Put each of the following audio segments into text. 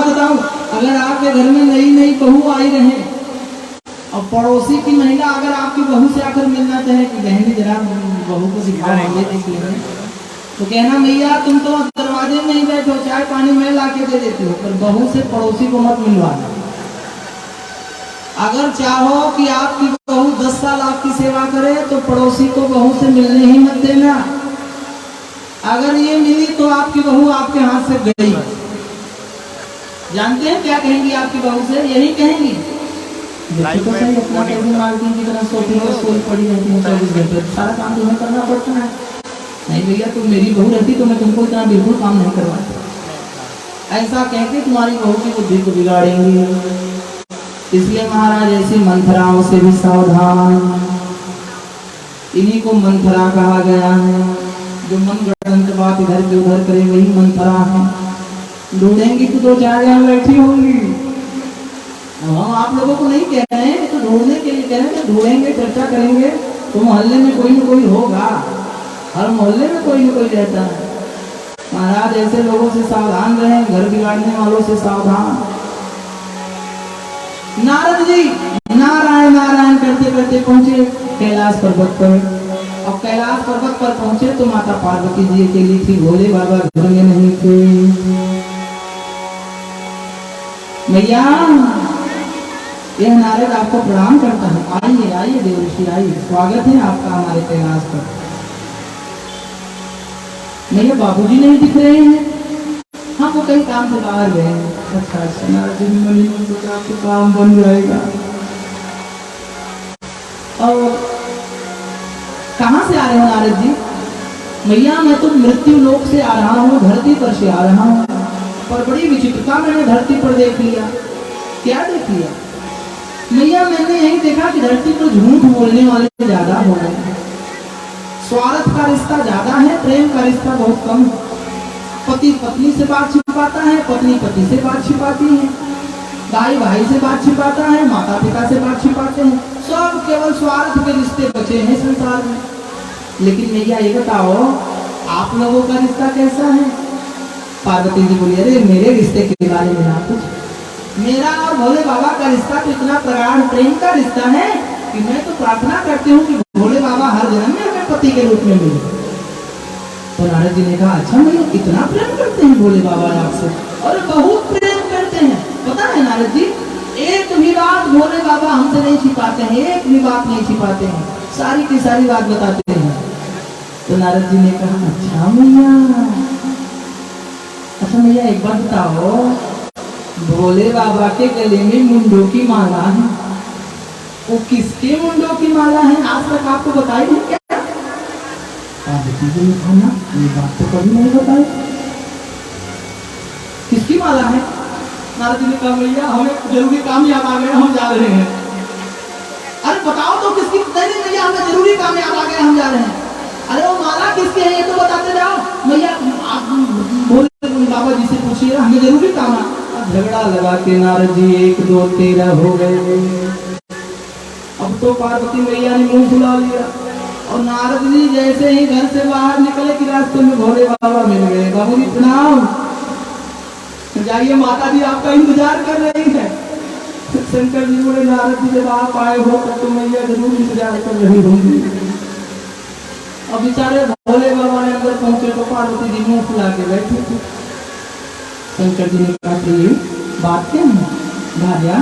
बताऊं, अगर आपके घर में नई नई बहू आई रहे और पड़ोसी की महिला अगर आपकी बहू से आकर मिलना चाहे कि बहनी जरा बहू को दिखाओ आगे देख लेंगे, तो कहना मैया तुम तो दरवाजे में ही बैठो, चाय पानी मैं ला के दे देती हूँ, पर बहू से पड़ोसी को मत मिलवाना। अगर चाहो कि आपकी बहू 10 साल आपकी सेवा करे तो पड़ोसी को बहू से मिलने ही मत देना। अगर ये मिली तो आपकी बहू आपके हाथ से गई। जानते हैं क्या कहेंगी आपकी बहू से? यही कहेंगी, देखो तो सही अपना कैसे मालकिन की तरह सोती है, सोई पड़ी रहती है 24 घंटे, सारा काम तुम्हें करना पड़ता है। नहीं भैया तुम मेरी बहू रहती तो मैं तुमको इतना बिल्कुल काम नहीं करवाता। ऐसा कहते तुम्हारी बहू की बुद्धि को बिगाड़ेंगी। इसलिए महाराज ऐसी मंथराओं से भी सावधान। इन्हीं को मंथरा कहा गया है, जो मन गढ़ंत बात इधर के उधर करे वही मंथरा है। ढूंढेंगी तो 2-4 यहाँ बैठी होंगी। हम आप लोगों को नहीं कह रहे हैं, तो ढूंढने के लिए कह रहे हैं, ढूंढेंगे चर्चा करेंगे तो मोहल्ले में कोई न कोई होगा, हर मोहल्ले में कोई न कोई रहता है। महाराज ऐसे लोगों से सावधान रहें, घर बिगाड़ने वालों से सावधान। नारद जी नारायण नारायण करते करते पहुंचे कैलाश पर्वत पर। और कैलाश पर्वत पर पहुंचे तो माता पार्वती जी अकेली थी, भोले बाबा घर में नहीं थे। मैया यह नारद आपको प्रणाम करता है, आइए आइए देवऋषि आइए, स्वागत है आपका हमारे कैलाश पर। मैया बाबूजी नहीं दिख रहे हैं, हाँ वो कहीं काम से बाहर गए हैं। अच्छा अच्छा नारद जी ने सोचा आपके काम बन जाएगा। और कहाँ से आ रहे हो नारद जी? मैया मैं तो मृत्यु लोक से आ रहा हूँ, धरती पर से आ रहा हूँ, पर बड़ी विचित्रता मैंने धरती पर देख लिया। क्या देख लिया? मैया मैंने यही देखा कि धरती पर झूठ बोलने वाले ज्यादा हो गए, स्वार्थ का रिश्ता ज्यादा है, प्रेम का रिश्ता बहुत कम। पति पत्नी से बात छिपाता है, पत्नी पति से बात छिपाती है, भाई भाई से बात छिपाता है, माता पिता से बात छिपाते हैं, सब केवल स्वार्थ के रिश्ते बचे हैं संसार में। लेकिन मैया ये बताओ आप लोगों का रिश्ता कैसा है? पार्वती जी बोली अरे मेरे रिश्ते के बारे में ना कुछ, मेरा और भोले बाबा का रिश्ता तो इतना प्रगाढ़ प्रेम का रिश्ता है कि मैं तो प्रार्थना करती हूँ कि भोले बाबा हर जन्म में हमें पति के रूप में मिले। तो नारद जी ने कहा अच्छा भैया इतना प्रेम करते हैं भोले बाबा आपसे? और बहुत प्रेम करते हैं, पता है नारद जी, एक भी बात भोले बाबा हमसे नहीं छिपाते हैं, एक भी बात नहीं छिपाते हैं, सारी की सारी बात बताते हैं। तो नारद जी ने कहा अच्छा मैया एक बात बताओ, भोले बाबा के गले में मुंडों की माला है, वो किसके मुंडों की माला है? आज तक आपको बताई नहीं क्या? ना ये बात तो कभी नहीं बताई, किसकी माला है? नारद जी ने कहा भैया हमें जरूरी काम याद आ गया, हम जा रहे हैं। अरे बताओ तो किसकी? नहीं भैया हमें जरूरी काम याद आ गया, हम जा रहे हैं। अरे वो माला किसकी है ये तो बताते जाओ। भैया आप भोले बाबा जी से पूछिए, हमें जरूरी काम है। झगड़ा लगा के नारद जी 1 2 13 हो गए। अब तो पार्वती मैया ने मुंह फुला लिया और नारद जी जैसे ही घर से बाहर निकले कि रास्ते में भोले बाबा मिल गए। बाबू जी प्रणाम, जाइए माता जी आपका इंतजार कर रही है। शंकर जी बोले नारद जी जब आप आए हो तब तो मैया जरूर इंतजार कर रही होंगी। अब बेचारे भोले बाबा ने अंदर पहुंचे तो पार्वती जी मुंह फुला के बैठे थे। शंकर जी ने कहा बात क्या है भार्या,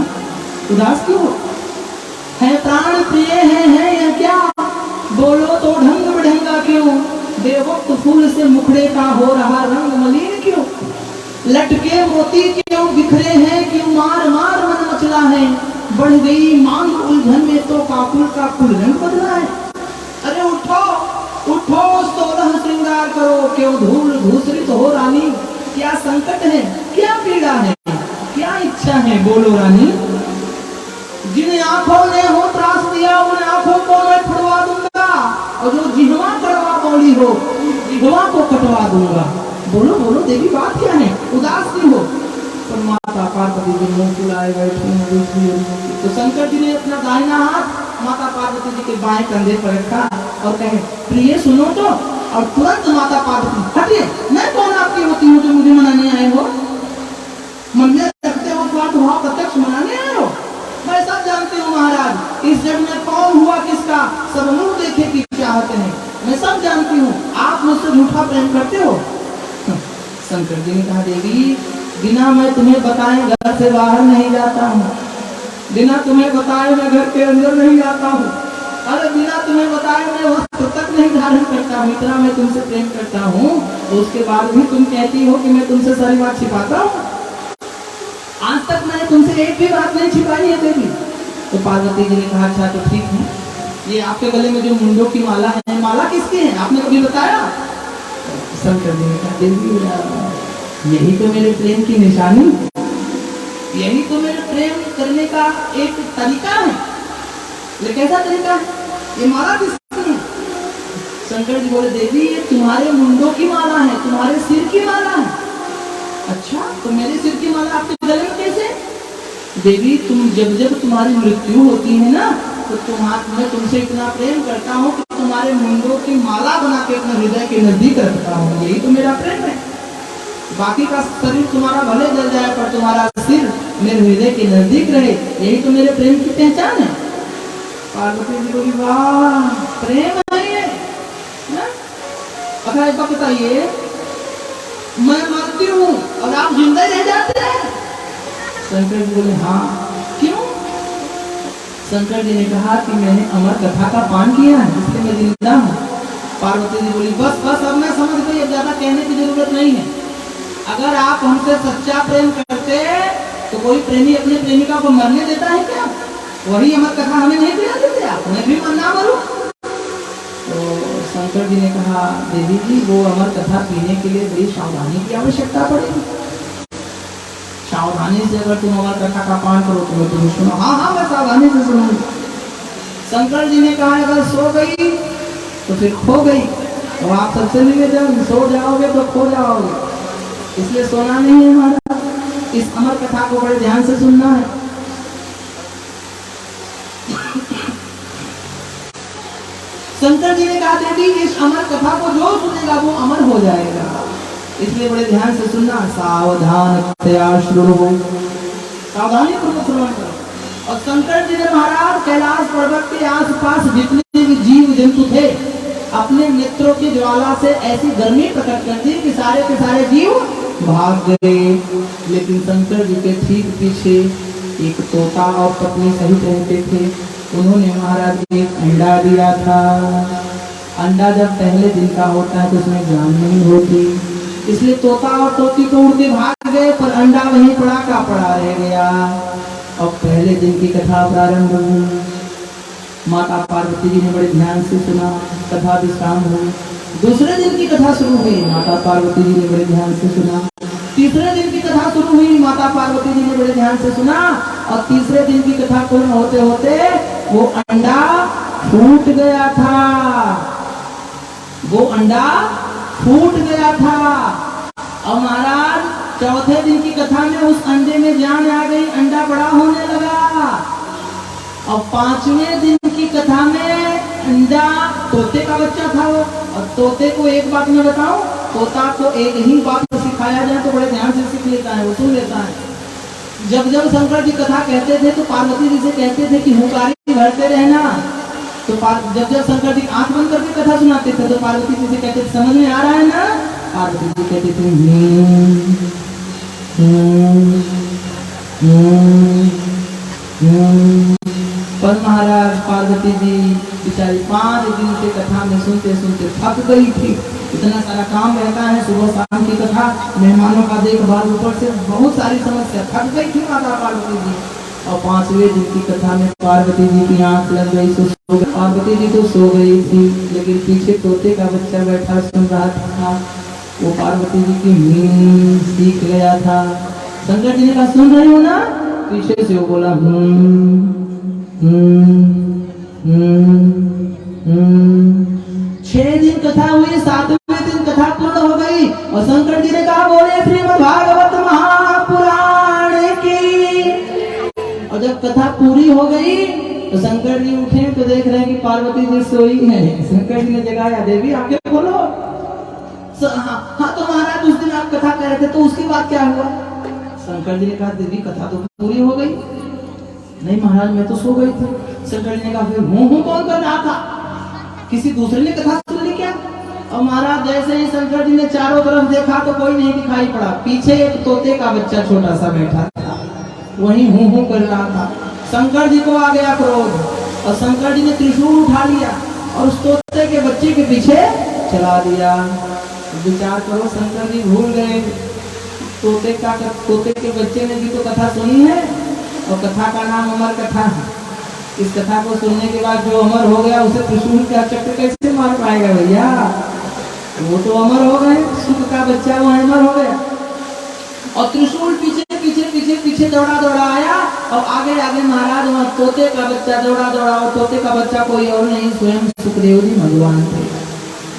उदास क्यों है? प्राण प्रिय है या क्या? बोलो तो ढंग बढ़ेगा क्यों? देवोक्त फूल से मुखड़े का हो रहा रंग मलिन क्यों? लटके मोती क्यों बिखरे हैं? क्यों मार मार मन मचला है? बढ़ गई मांग उलझन में तो काकुल का कुल रंग बदला है। अरे उठो उठो 16 श्रृंगार करो, क्यों धूल धूसरित हो रानी? क्या संकट है, क्या पीड़ा है, क्या इच्छा है? बोलो रानी। जिन आंखों ने हो त्रास दिया उन आंखों को मैं फुड़वा दूंगा, और जो जिह्वा कड़वा बोली हो जिह्वा को कटवा दूंगा। बोलो बोलो देवी बात क्या है, उदास क्यों हो? तो माता पार्वती जी मुंह फुलाए बैठी हैं। तो शंकर जी ने अपना दाहिना हाथ माता पार्वती जी के बाएं कंधे पर रखा और कहे प्रिय सुनो तो। और तुरंत माता पार्वती हटिए, मैं कौन आपकी होती हूँ जो मुझे मनाने आए हो? मन में रखते हो स्वार्थ भाव प्रत्यक्ष मनाने आए हो? मैं सब जानती हूँ महाराज, इस जग में कौन हुआ किसका सब मुंह देखे कि चाहते हैं, मैं सब जानती हूँ, आप मुझसे झूठा प्रेम करते हो। शंकर जी ने कहा देवी बिना मैं तुम्हें बताए घर से बाहर नहीं जाता हूँ, बिना तुम्हें बताए मैं घर के अंदर नहीं जाता हूँ, अरे बिना तुम्हें बताए मैं वस्त्र तक नहीं धारण करता हूँ, इतना मैं तुमसे प्रेम करता हूँ, तो उसके बाद भी तुम कहती हो कि मैं तुमसे सारी बात छिपाता हूँ। आज तक मैंने तुमसे एक भी बात नहीं छिपाई है देवी। तो पार्वती जी ने कहा अच्छा तो ठीक है, ये आपके गले में जो मुंडों की माला है, माला किसकी है आपने कभी बताया? शंकर जी ने कहा देवी यही तो मेरे प्रेम की निशानी, यही तो मेरे प्रेम करने का एक तरीका है। ये कैसा तरीका है? ये माला किसकी है? शंकर जी बोले देवी ये तुम्हारे मुंडों की माला है, तुम्हारे सिर की माला है। अच्छा तो मेरे सिर की माला आपके गले में कैसे? देवी तुम जब जब तुम्हारी मृत्यु होती है ना तो मैं तुमसे इतना प्रेम करता हूँ कि तुम्हारे मुंडों की माला बना के अपने हृदय के नजदीक रखता हूँ, यही तो मेरा प्रेम है। बाकी का शरीर तुम्हारा भले जल जाए पर तुम्हारा सिर मेरे हृदय के नजदीक रहे, यही तो मेरे प्रेम की पहचान है। पार्वती जी बोली वाह प्रेम है ये। अच्छा एक बात बताइए, मैं मरती हूँ और आप जिंदा रह जाते हैं? शंकर जी बोले हाँ। क्यों? शंकर जी ने कहा कि मैंने अमर कथा का पान किया है इसलिए मैं जिंदा हूँ। पार्वती जी बोली बस बस अब मैं समझ गई, अब ज्यादा कहने की जरूरत नहीं है। अगर आप हमसे सच्चा प्रेम करते तो कोई प्रेमी अपने प्रेमिका को मरने देता है क्या? वही अमर कथा हमें नहीं पिला देते आप, मैं भी मरना मरूं। तो शंकर जी ने कहा देवी जी वो अमर कथा पीने के लिए बड़ी सावधानी की आवश्यकता पड़ेगी। सावधानी से अगर तुम अमर कथा का पान करो तो मैं तुम्हें सुनो। हाँ हाँ मैं सावधानी से सुनूंगी। शंकर जी ने कहा अगर सो गई तो फिर खो गई, तो आप सबसे मिले जब सो जाओगे तो खो जाओगे, इसलिए सोना नहीं है हमारा, इस अमर कथा को बड़े ध्यान से सुनना है। शंकर जी ने कहा देवी इस अमर कथा को जो सुनेगा वो अमर हो जाएगा, इसलिए बड़े ध्यान से सुनना। सावधान सावधानी पूर्वक श्रवण करो। और शंकर जी ने महाराज कैलाश पर्वत के आसपास जितने भी जीव जंतु थे अपने नेत्रों की ज्वाला से ऐसी गर्मी प्रकट कर दी कि सारे के सारे जीव भाग गए। लेकिन शंकर जी के ठीक पीछे एक तोता और पत्नी सहित रहते थे, उन्होंने महाराज को एक अंडा दिया था। अंडा जब पहले दिन का होता है तो उसमें जान नहीं होती, इसलिए तोता और तोती तो उड़ के भाग गए पर अंडा वहीं पड़ा का पड़ा रह गया। और पहले दिन की कथा प्रारंभ हुई। माता पार्वती जी ने बड़े ध्यान से सुना, कथा विश्राम हुई। दूसरे दिन की कथा शुरू हुई, माता पार्वती जी ने बड़े ध्यान से सुना। तीसरे दिन की कथा शुरू हुई, माता पार्वती जी ने बड़े ध्यान से सुना। और तीसरे दिन की कथा पूर्ण होते होते वो अंडा फूट गया था, वो अंडा फूट गया था। और महाराज चौथे दिन की कथा में उस अंडे में जान आ गई, अंडा बड़ा होने लगा। और पांचवें दिन की कथा में अंडा तोते का बच्चा था वो। और तोते को एक बात मैं बताऊं, तोता को एक ही बात सिखाया जाए तो बड़े ध्यान से सीख लेता है, वो सुन लेता है। जब जब शंकर जी कथा कहते थे तो पार्वती जी से कहते थे कि हुंकारी भरते रहना। तो जब जब शंकर जी आंख बंद करके कथा सुनाते थे तो पार्वती जी से कहते थे समझ में आ रहा है ना? पार्वती जी कहते थे पर महाराज पार्वती जी बेचारी 5 दिन के कथा में सुनते सुनते थक गई थी। इतना सारा काम रहता है, सुबह शाम की कथा, मेहमानों का देखभाल, ऊपर से बहुत सारी समस्या, थक गई थी माता पार्वती जी। और 5वें दिन की कथा में पार्वती जी की आंख लग गई, सो गई। पार्वती जी तो सो गई थी लेकिन पीछे तोते का बच्चा बैठा सुन रहा था, वो पार्वती जी की नींद सीख गया था। शंकर जी ने कहा सुन रही हो ना? पीछे से वो बोला 6 दिन कथा हुई, 7वें दिन कथा पूर्ण हो गई। और शंकर जी ने कहा बोले श्रीमद् भागवत महापुराण की। और जब कथा पूरी हो गई तो शंकर जी उठे तो देख रहे हैं कि पार्वती जी सोई है। शंकर जी ने जगाया, देवी आके बोलो। हाँ तो महाराज उस दिन आप कथा कह रहे थे तो उसके बाद क्या हुआ? शंकर जी ने कहा देवी कथा तो पूरी हो गई। नहीं महाराज मैं तो सो गई थी। शंकर जी ने कहा फिर हूँ कौन कर रहा था, किसी दूसरे ने कथा सुन ली क्या? और महाराज जैसे ही शंकर जी ने चारों तरफ देखा तो कोई नहीं दिखाई पड़ा। पीछे एक तोते का बच्चा छोटा सा बैठा था, वहीं हूँ कर रहा था। शंकर जी को आ गया क्रोध और शंकर जी ने त्रिशूल उठा लिया और उस तोते के बच्चे के पीछे चला दिया। विचार करो, शंकर जी भूल गए तोते के बच्चे ने भी तो कथा सुनी है और कथा का नाम अमर कथा है। इस कथा को सुनने के बाद जो अमर हो गया उसे त्रिशूल का चक्र कैसे मार पाएगा भैया? वो तो अमर हो गए, सुख का बच्चा वो अमर हो गया। और त्रिशूल पीछे पीछे पीछे पीछे दौड़ा दौड़ा आया और आगे आगे महाराज वहाँ तोते का बच्चा दौड़ा दौड़ा। और तोते का बच्चा कोई और नहीं, स्वयं सुखदेव जी भगवान थे।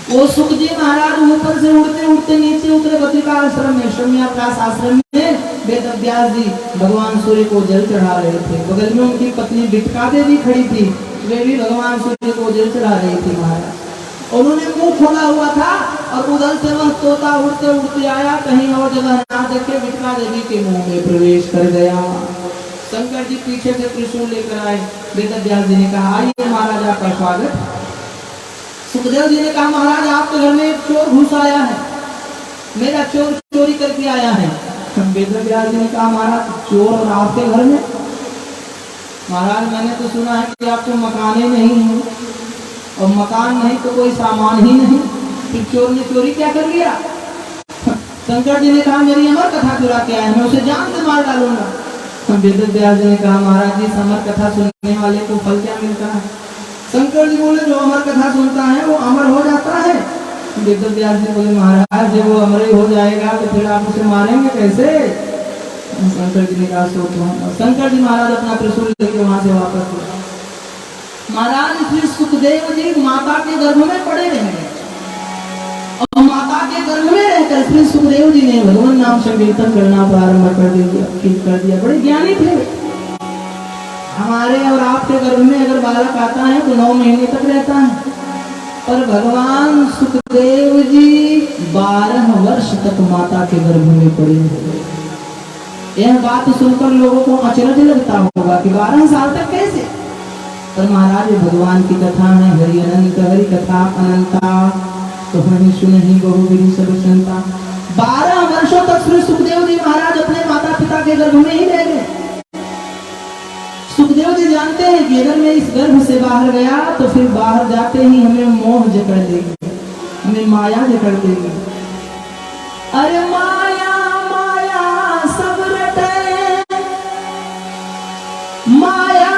वो सुख जी महाराज ऊपर से उड़ते उड़ते नीचे उतरे बद्रिका आश्रम में, शम्याप्रास आश्रम में। वेद व्यास जी भगवान सूर्य को जल चढ़ा रहे थे। बगल में उनकी पत्नी बिटका देवी खड़ी थी, वे भी भगवान सूर्य को जल चढ़ा रही थी महाराज। उन्होंने मुंह खोला हुआ था और उधर से वह तोता उड़ते उड़ते आया, कहीं और जगह ना देखे बिटका देवी के मुंह में प्रवेश कर गया। शंकर जी पीछे से त्रिशूल लेकर आए। वेद व्यास जी ने कहा आइए महाराज आपका स्वागत। सुखदेव जी ने कहा महाराज आपके घर में एक चोर घुस आया है, मेरा चोर चोरी करके आया है। वेद व्यास जी ने कहा महाराज चोर और आपके घर में? महाराज मैंने तो सुना है कि आपको मकाने नहीं है और मकान नहीं तो कोई सामान ही नहीं, फिर चोर ने चोरी क्या कर लिया? शंकर जी ने कहा मेरी अमर कथा चुरा के आया, मैं उसे जान से मार डालूंगा। वेद व्यास जी ने कहा महाराज जी अमर कथा सुनने वाले को फल क्या मिलता है? शंकर जी बोले जो अमर कथा सुनता है वो अमर हो जाता है। वेद व्यास जी बोले महाराज जब वो अमर हो जाएगा तो फिर आप उसे मारेंगे कैसे? शंकर जी ने कहा सो शंकर जी महाराज अपना त्रिशूल लेके वहां से वापस गए। महाराज श्री सुखदेव जी माता के गर्भ में पड़े रहे और माता के गर्भ में रहकर श्री सुखदेव जी ने भगवान नाम संकीर्तन करना प्रारंभ कर दिया। बड़े ज्ञानी थे। हमारे और आपके गर्भ में अगर बालक आता है तो 9 महीने तक रहता है, पर भगवान सुखदेव जी 12 वर्ष तक माता के गर्भ में पड़े हुए। यह बात सुनकर लोगों को अचरज लगता होगा कि 12 साल तक कैसे? पर महाराज भगवान की कथा है, हरि अनंत हरि कथा अनंता तो हमें सुनहि बहुविधि सब संता। 12 वर्षों तक श्री सुखदेव जी महाराज अपने माता पिता के गर्भ में ही रह गए। सुखदेव जी जानते हैं कि अगर मैं इस गर्भ से बाहर गया तो फिर बाहर जाते ही हमें मोह जकड़ लेगी, हमें माया जकड़ लेगी। अरे माया माया सब रटे, माया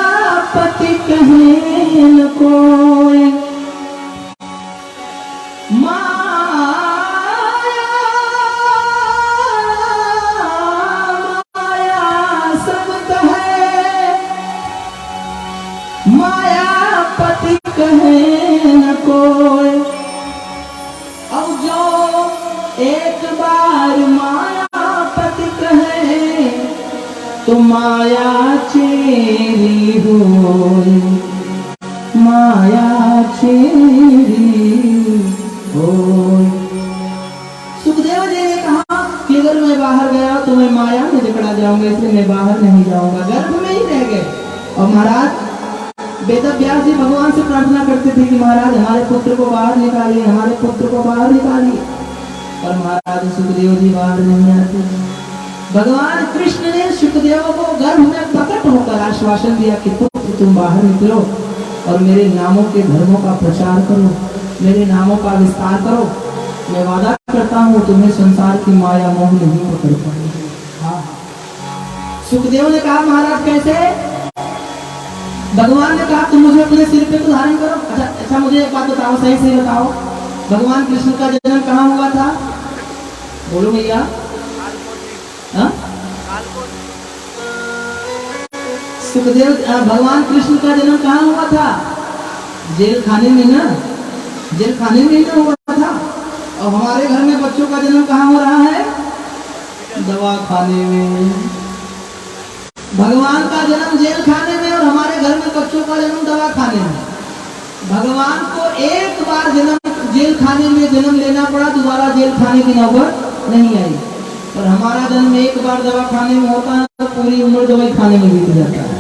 पति कहे न कोई, माया सब कहे, माया पति कहे न कोई। अब जो एक बार माया पति कहे तो माया चेरी होय, माया चेरी होय। सुखदेव जी ने कहा कि अगर मैं बाहर गया तो मैं माया में जकड़ा जाऊंगा, इसलिए मैं बाहर नहीं जाऊंगा, गर्भ में ही रह गए। और महाराज वेद व्यास जी भगवान से प्रार्थना करते थे कि महाराज हमारे पुत्र को बाहर निकालिए, हमारे पुत्र को बाहर निकालिए। पर महाराज सुखदेव जी बाहर नहीं आते। भगवान कृष्ण ने सुखदेव को गर्भ में प्रकट होकर आश्वासन दिया कि पुत्र तुम बाहर निकलो और मेरे नामों के धर्मों का प्रचार करो, मेरे नामों का विस्तार करो। मैं वादा करता हूँ तुम्हें संसार की माया मोह नहीं पकड़ पाएगी। हाँ, सुखदेव ने कहा महाराज कैसे? भगवान ने कहा तुम मुझे अपने सिर पे तो धारण करो। अच्छा मुझे एक बात बताओ, सही से बताओ, भगवान कृष्ण का जन्म कहाँ हुआ था? बोलो भैया। सुखदेव भगवान कृष्ण का जन्म कहाँ हुआ था? जेल खाने में ना, जेल खाने में ना हुआ था। और हमारे घर में बच्चों का जन्म कहाँ हो रहा है? दवा खाने में। भगवान का जन्म जेल खाने में और हमारे घर में बच्चों का जन्म दवा खाने में। भगवान को एक बार जन्म जेल खाने में जन्म लेना पड़ा, दोबारा जेल खाने की नौबत नहीं आई। और हमारा जन्म एक बार दवा खाने में होता है तो पूरी उम्र दवाई खाने में बीत जाता है।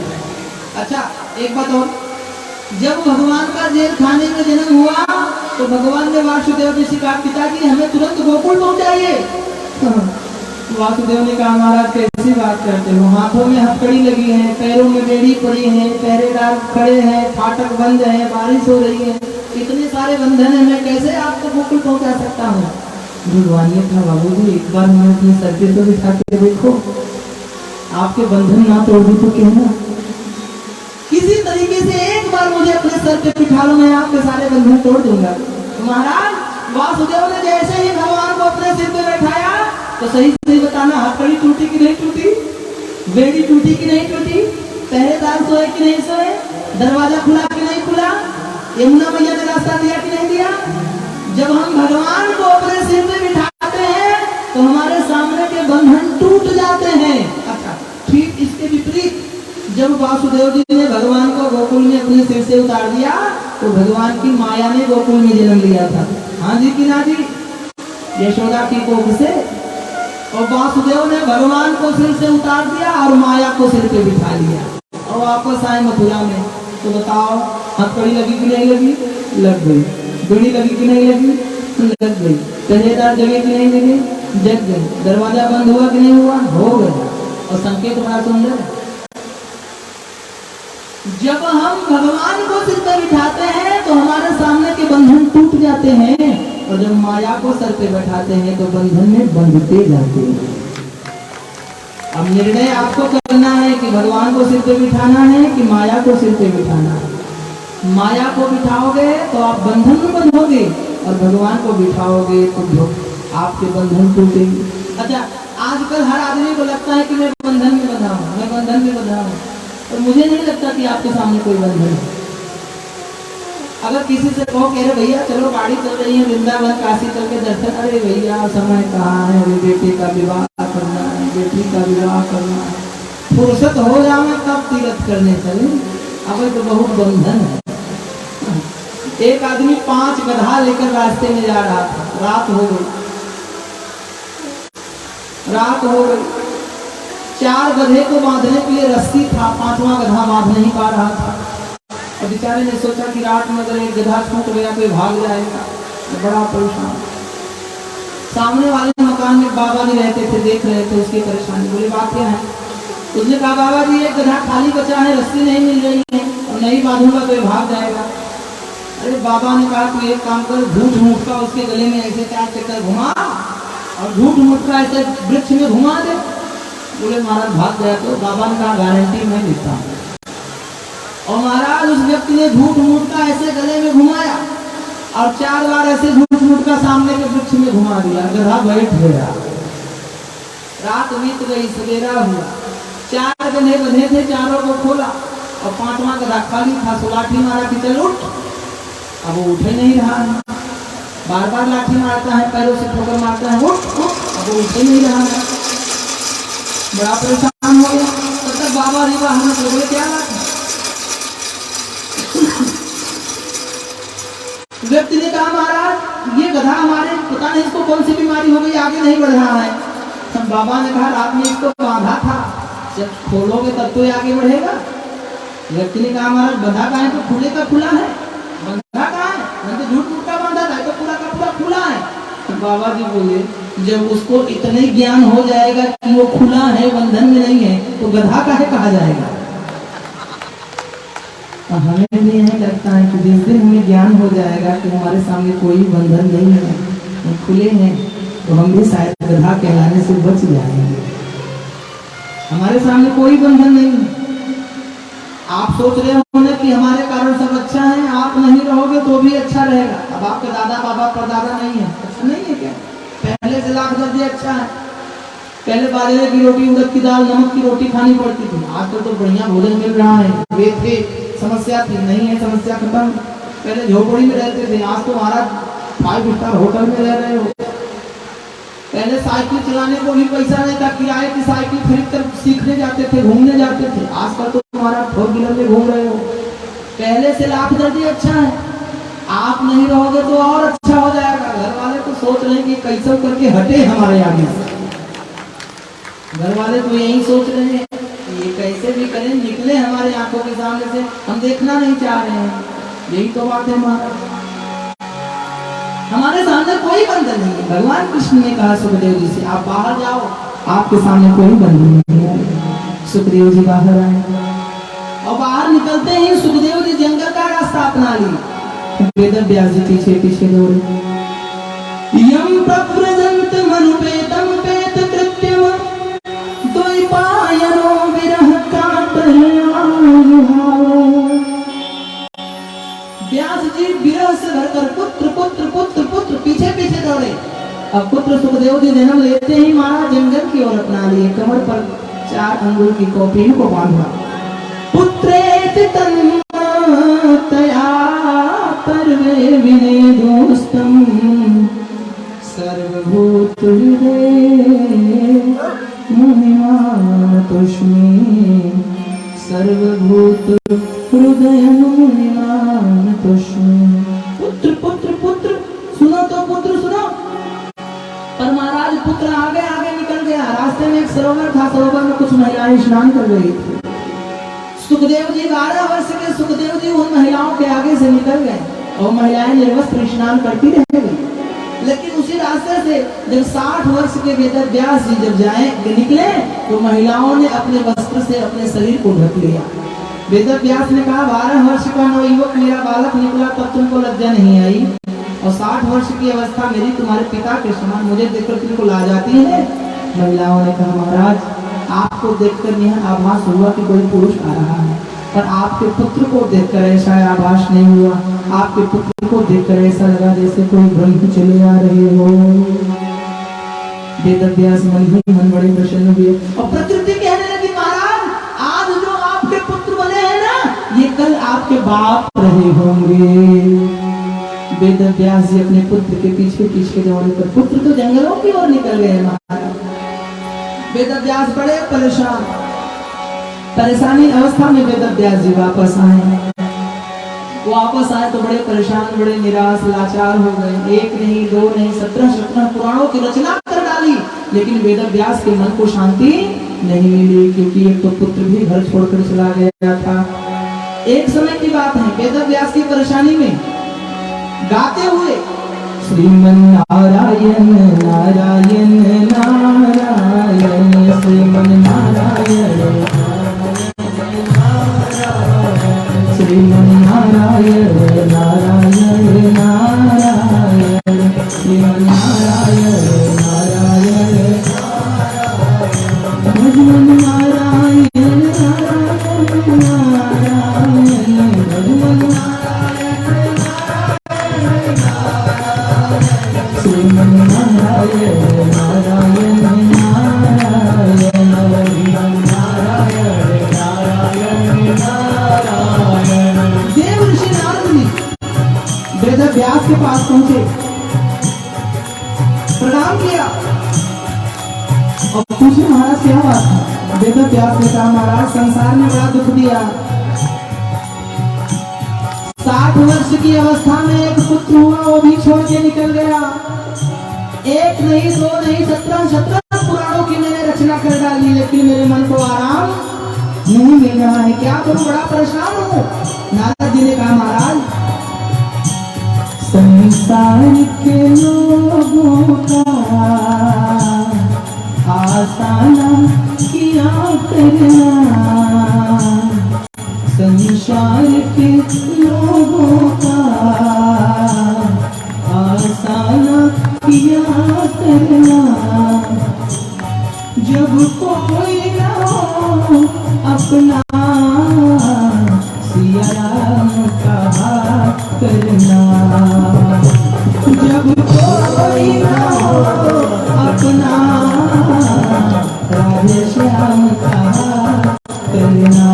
अच्छा एक बात और, जब भगवान का जेल खाने में जन्म हुआ तो भगवान ने वासुदेव जी से कहा पिताजी हमें तुरंत गोकुल पहुंचाइए। वासुदेव ने कहा महाराज कैसी बात करते हो, हाथों में हथकड़ी लगी है, पैरों में बेड़ी पड़ी है, पहरेदार खड़े हैं, फाटक बंद है, बारिश हो रही है, इतने सारे बंधन है, मैं कैसे आपको गोकुल पहुंचा सकता हूँ। भगवान ने कहा बाबू जी एक बार मैं अपने सर पे तो बिठा के देखो, आपके बंधन ना तोड़ दी तो कहना, किसी तरीके से एक बार मुझे अपने सर पे बिठा लो, मैं आपके सारे बंधन तोड़ दूंगा। तो महाराज वासुदेव ने जैसे ही भगवान को अपने सिर पे बैठाया तो सही सही बताना, हथकड़ी टूटी कि नहीं टूटी, बेड़ी टूटी कि नहीं टूटी, पहरेदार सोए कि नहीं सोए, दरवाजा खुला कि नहीं खुला, यमुना मैया ने रास्ता दिया कि नहीं दिया। जब हम भगवान को अपने सिर पे बिठाते हैं तो हमारे सामने के बंधन टूट जाते हैं। अच्छा ठीक इसके विपरीत जब वासुदेव जी ने भगवान को गोकुल में अपने सिर से उतार दिया तो भगवान की माया ने गोकुल में जन्म लिया था। हाँ जी कि ना जी, यशोदा की कोख से, और वासुदेव ने भगवान को सिर से उतार दिया और माया को सिर पे बिठा लिया और वापस आए मथुरा में। तो बताओ हथकड़ी लगी कि नहीं लगी, लग गई, बेड़ी लगी कि नहीं लगी, लग गई, पहरेदार जगह कि नहीं लगे, जग गई, दरवाजा बंद हुआ कि नहीं हुआ, हो गया। और संकेत बड़ा सुंदर है, जब हम भगवान को सिर पे बिठाते हैं तो हमारे सामने के बंधन टूट जाते हैं और जब माया को सर पे बैठाते हैं तो बंधन में बंधते जाते हैं। अब निर्णय आपको करना है कि भगवान को सिर पे बिठाना है कि माया को सिर पे बिठाना है। माया को बिठाओगे तो आप बंधन में बंधोगे और भगवान को बिठाओगे तो आपके बंधन टूटेंगे। अच्छा आजकल हर आदमी को लगता है कि मैं बंधन में बंधा हूँ, मैं बंधन में बंधा हूँ, और मुझे नहीं लगता कि आपके सामने कोई बंधन है। अगर किसी से कहो कह रहे भैया चलो गाड़ी चल रही है वृंदावन काशी चल के दर्शन, अरे भैया समय कहाँ है, अरे बेटे का विवाह करना है, बेटी का विवाह करना है, फुर्सत हो जाए तब तीर्थ करने चले, अब तो बहुत बंधन है। एक आदमी 5 गधा लेकर रास्ते में जा रहा था, रात हो गई, रात हो गई, 4 गधे को बांधने के लिए रस्सी था, 5वां गधा बांध नहीं पा रहा था। और बेचारे ने सोचा कि रात में अगर एक गधा छूट गया तो भाग जाएगा, तो बड़ा परेशान। सामने वाले मकान में बाबा जी रहते थे, देख रहे थे उसकी परेशानी, बोले बात क्या है। उसने कहा बाबा जी एक गधा खाली बचा है, रस्सी नहीं मिल रही है और नहीं बांधूंगा तो भाग जाएगा। अरे बाबा ने कहा तू एक काम कर, झूठ मूठ का उसके गले में ऐसे 4 चक्कर घुमा और झूठ मूठ का ऐसे वृक्ष में घुमा दे। बोले महाराज भाग जाए तो। बाबा ने कहा गारंटी मैं देता हूँ। और महाराज उस व्यक्ति ने झूठ मूठ का ऐसे गले में घुमाया और 4 बार ऐसे झूठ मूठ का सामने के वृक्ष में घुमा दिया, गधा बैठ गया। रात बीत गई, सवेरा हुआ, 4 गधे बंधे थे, चारों को खोला और 5वां गधा खाली था। सो लाठी मारा कि चल उठ, अब वो उठे नहीं रहा है, बार बार लाठी मारता है, पैरों से ठोकर मारता है, उठ उठ, अब वो उठे नहीं रहा है। बड़ा परेशान हो गया। तब तक बाबा जी का हमने बोले क्या बात है। व्यक्ति ने कहा महाराज ये गधा हमारे पता नहीं इसको कौन सी बीमारी हो गई, आगे नहीं बढ़ रहा है। तब बाबा ने कहा रात में इसको बांधा था, जब खोलोगे तब तो आगे बढ़ेगा। व्यक्ति ने कहा महाराज बंधा कहाँ है, तो खुले का खुला है, बंधा कहाँ है, मैंने तो झूठ मूठ का बांधा था, तो पूरा का पूरा खुला है। तो बाबा जी बोले जब उसको इतने ज्ञान हो जाएगा कि वो खुला है, बंधन में नहीं है, तो गधा काहे कहा जाएगा। हमें भी यही लगता है कि जिस दिन हमें ज्ञान हो जाएगा कि हमारे सामने कोई बंधन नहीं है, हम खुले हैं, तो हम भी शायद गधा कहलाने से बच जाएंगे। हमारे सामने कोई बंधन नहीं है। आप सोच रहे होंगे कि हमारे कारण सब अच्छा है, आप नहीं रहोगे तो भी अच्छा रहेगा। अब आपके दादा बाबा परदादा नहीं है, अच्छा नहीं है क्या? पहले से लाख दर्जे अच्छा है। पहले बाजरे की रोटी, उड़द की दाल, नमक की रोटी खानी पड़ती थी, आजकल तो बढ़िया भोजन मिल रहा है। वे थे समस्या थी, नहीं है समस्या खत्म। पहले झोपड़ी में रहते थे, आज तो महाराज 5 स्टार होटल में रह रहे हो। पहले साइकिल चलाने को भी पैसा नहीं था, किराए की साइकिल खरीद कर सीखने जाते थे, घूमने जाते थे। आजकल तो तुम्हारा 4 व्हीलर में घूम रहे हो। पहले से लाख दर्जे अच्छा है। आप नहीं रहोगे तो और अच्छा हो जाएगा। घर वाले तो सोच रहे हैं कि कैसे करके हटे हमारे आगे से। घर वाले तो यही सोच रहे हैं ये कैसे भी करें निकले हमारे आंखों के सामने से, हम देखना नहीं चाह रहे हैं। यही तो बात है महाराज, हमारे सामने कोई बंधन नहीं है। भगवान कृष्ण ने कहा सुखदेव जी से, आप बाहर जाओ, आपके सामने कोई बंधन नहीं है। सुखदेव जी बाहर आए और बाहर निकलते ही सुखदेव जी जंगल का रास्ता अपना ली। वेदव्यास जी पीछे पीछे दौड़े। यम प्रव्रजंत मनुपेतम पेत कृत्यम द्वैपायनो विरह व्यास जी विरह से भरकर पुत्र पुत्र पुत्र पुत्र पीछे पीछे दौड़े। अब पुत्र सुखदेव जी जन्म लेते ही महाराज जंगल की ओर अपना लिए। कमर पर 4 अंगुल की कॉपी को बांधा। पुत्रेति तन्मतया पर्वे विनेदोस्तम सर्वभूत मुनिमान तुष्मी सर्वभूत हृदय मुनिमान तुष्मी। पुत्र पुत्र पुत्र सुनो तो पुत्र सुनो। पर महाराज पुत्र आगे आगे निकल गया। रास्ते में एक सरोवर था, सरोवर में कुछ महिलाएं स्नान कर रही थी। सुखदेव जी 12 वर्ष के सुखदेव जी उन महिलाओं के आगे से निकल गए और महिलाएं निर्वस्त्र स्नान करती रह गई। लेकिन उसी रास्ते से जब 60 वर्ष के वेदव्यास जी जब निकले तो महिलाओं ने अपने वस्त्र से अपने शरीर को ढक लिया। वेदव्यास ने कहा 12 वर्ष का नवयुवक मेरा बालक निकला तब तुमको लज्जा नहीं आई, और 60 वर्ष की अवस्था मेरी तुम्हारे पिता के समान मुझे देखकर तुमको लाज आती है। महिलाओं ने कहा महाराज आपको देखकर यह आभास हुआ कि कोई पुरुष आ रहा है, पर आपके पुत्र को देखकर ऐसा आभास नहीं हुआ। आपके पुत्र को देखकर ऐसा लगा जैसे कोई ब्रह्म चले आ रहे हो। वेदव्यास मन ही मन बड़े प्रसन्न हुए और प्रकृति कहने लगी महाराज आज जो आपके पुत्र बने हैं ना ये कल आपके बाप रहे होंगे। वेदव्यास जी अपने पुत्र के पीछे पीछे दौड़े पर पुत्र तो जंगलों की ओर निकल गए महाराज। वेदव्यास बड़े परेशानी अवस्था में वेदव्यास जी वापस आए। वापस आए तो बड़े परेशान बड़े निराश लाचार हो गए। 1 नहीं 2 नहीं 17 पुराणों की रचना कर डाली, लेकिन वेदव्यास के मन को शांति नहीं मिली, क्योंकि एक तो पुत्र भी घर छोड़कर चला गया था। एक समय की बात है, वेदव्यास की परेशानी में गाते हुए श्रीमन नारायण नारायण नारायण श्रीमन नारायण श्रीमन नारायण नारायण नारायण श्रीमन नारायण नारायण भगवान नारायण नारायण नारायण भगवान श्रीमन नारायण नारायण नारायण नारायण नारायण नारायण। देव ऋषि नारद जी वेदव्यास के पास पहुंचे, प्रणाम किया और पूछे महाराज क्या बात है। वेदव्यास ने कहा महाराज संसार ने बड़ा दुख दिया। 60 वर्ष की अवस्था में एक पुत्र हुआ वो भी छोड़ के निकल गया। 1 नहीं 2 नहीं 17 पुराणों की मैंने रचना कर डाली, लेकिन मेरे मन को आराम नहीं मिल रहा है। क्या करूं बड़ा परेशान हूं। नारद जी ने कहा महाराज संसार के लोगों का आसाना किया करना, संसार के लोगों का आसाना किया करना। जब कोई ना हो अपना सिया राम कहा करना। जब कोई ना हो अपना राधे श्याम कहा करना।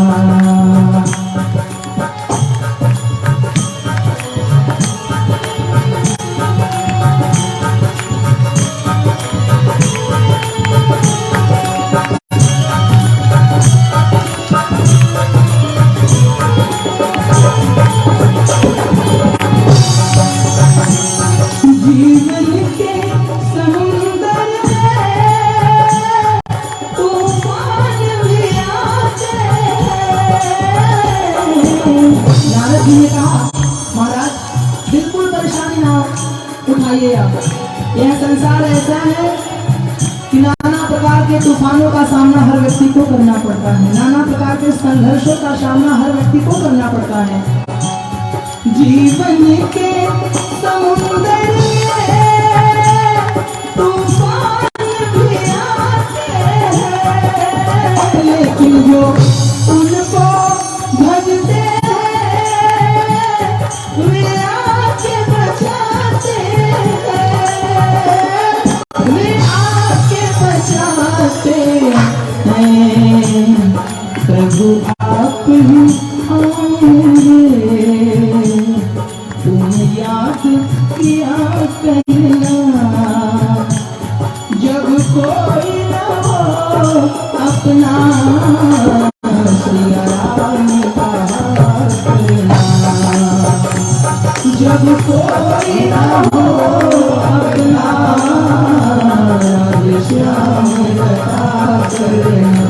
ने कहा महाराज बिल्कुल परेशानी ना उठाइए आप, यह संसार ऐसा है कि नाना प्रकार के तूफानों का सामना हर व्यक्ति को करना पड़ता है, नाना प्रकार के संघर्षों का सामना हर व्यक्ति को करना पड़ता है। जीवन के समुद्र तूफान भी आते हैं, लेकिन जो उनको भजते हैं वे आके बचाते हैं, वे आके बचाते हैं। प्रभु आप ही आएंगे, तुम याद किया करना, जब कोई न हो अपना सिया राम कहा करना, जब कोई न हो अपना श्याम कहा करना।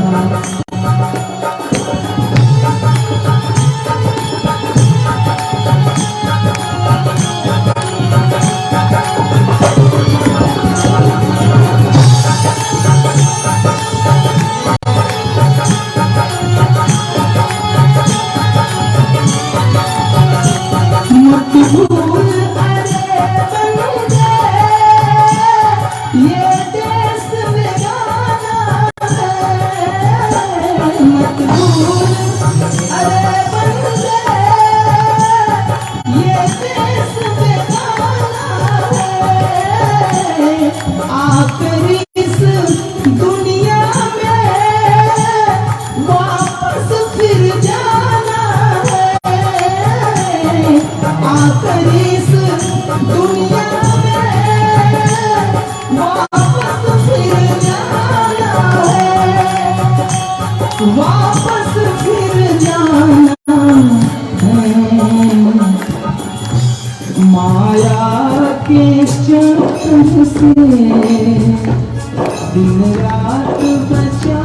दिन रात बचा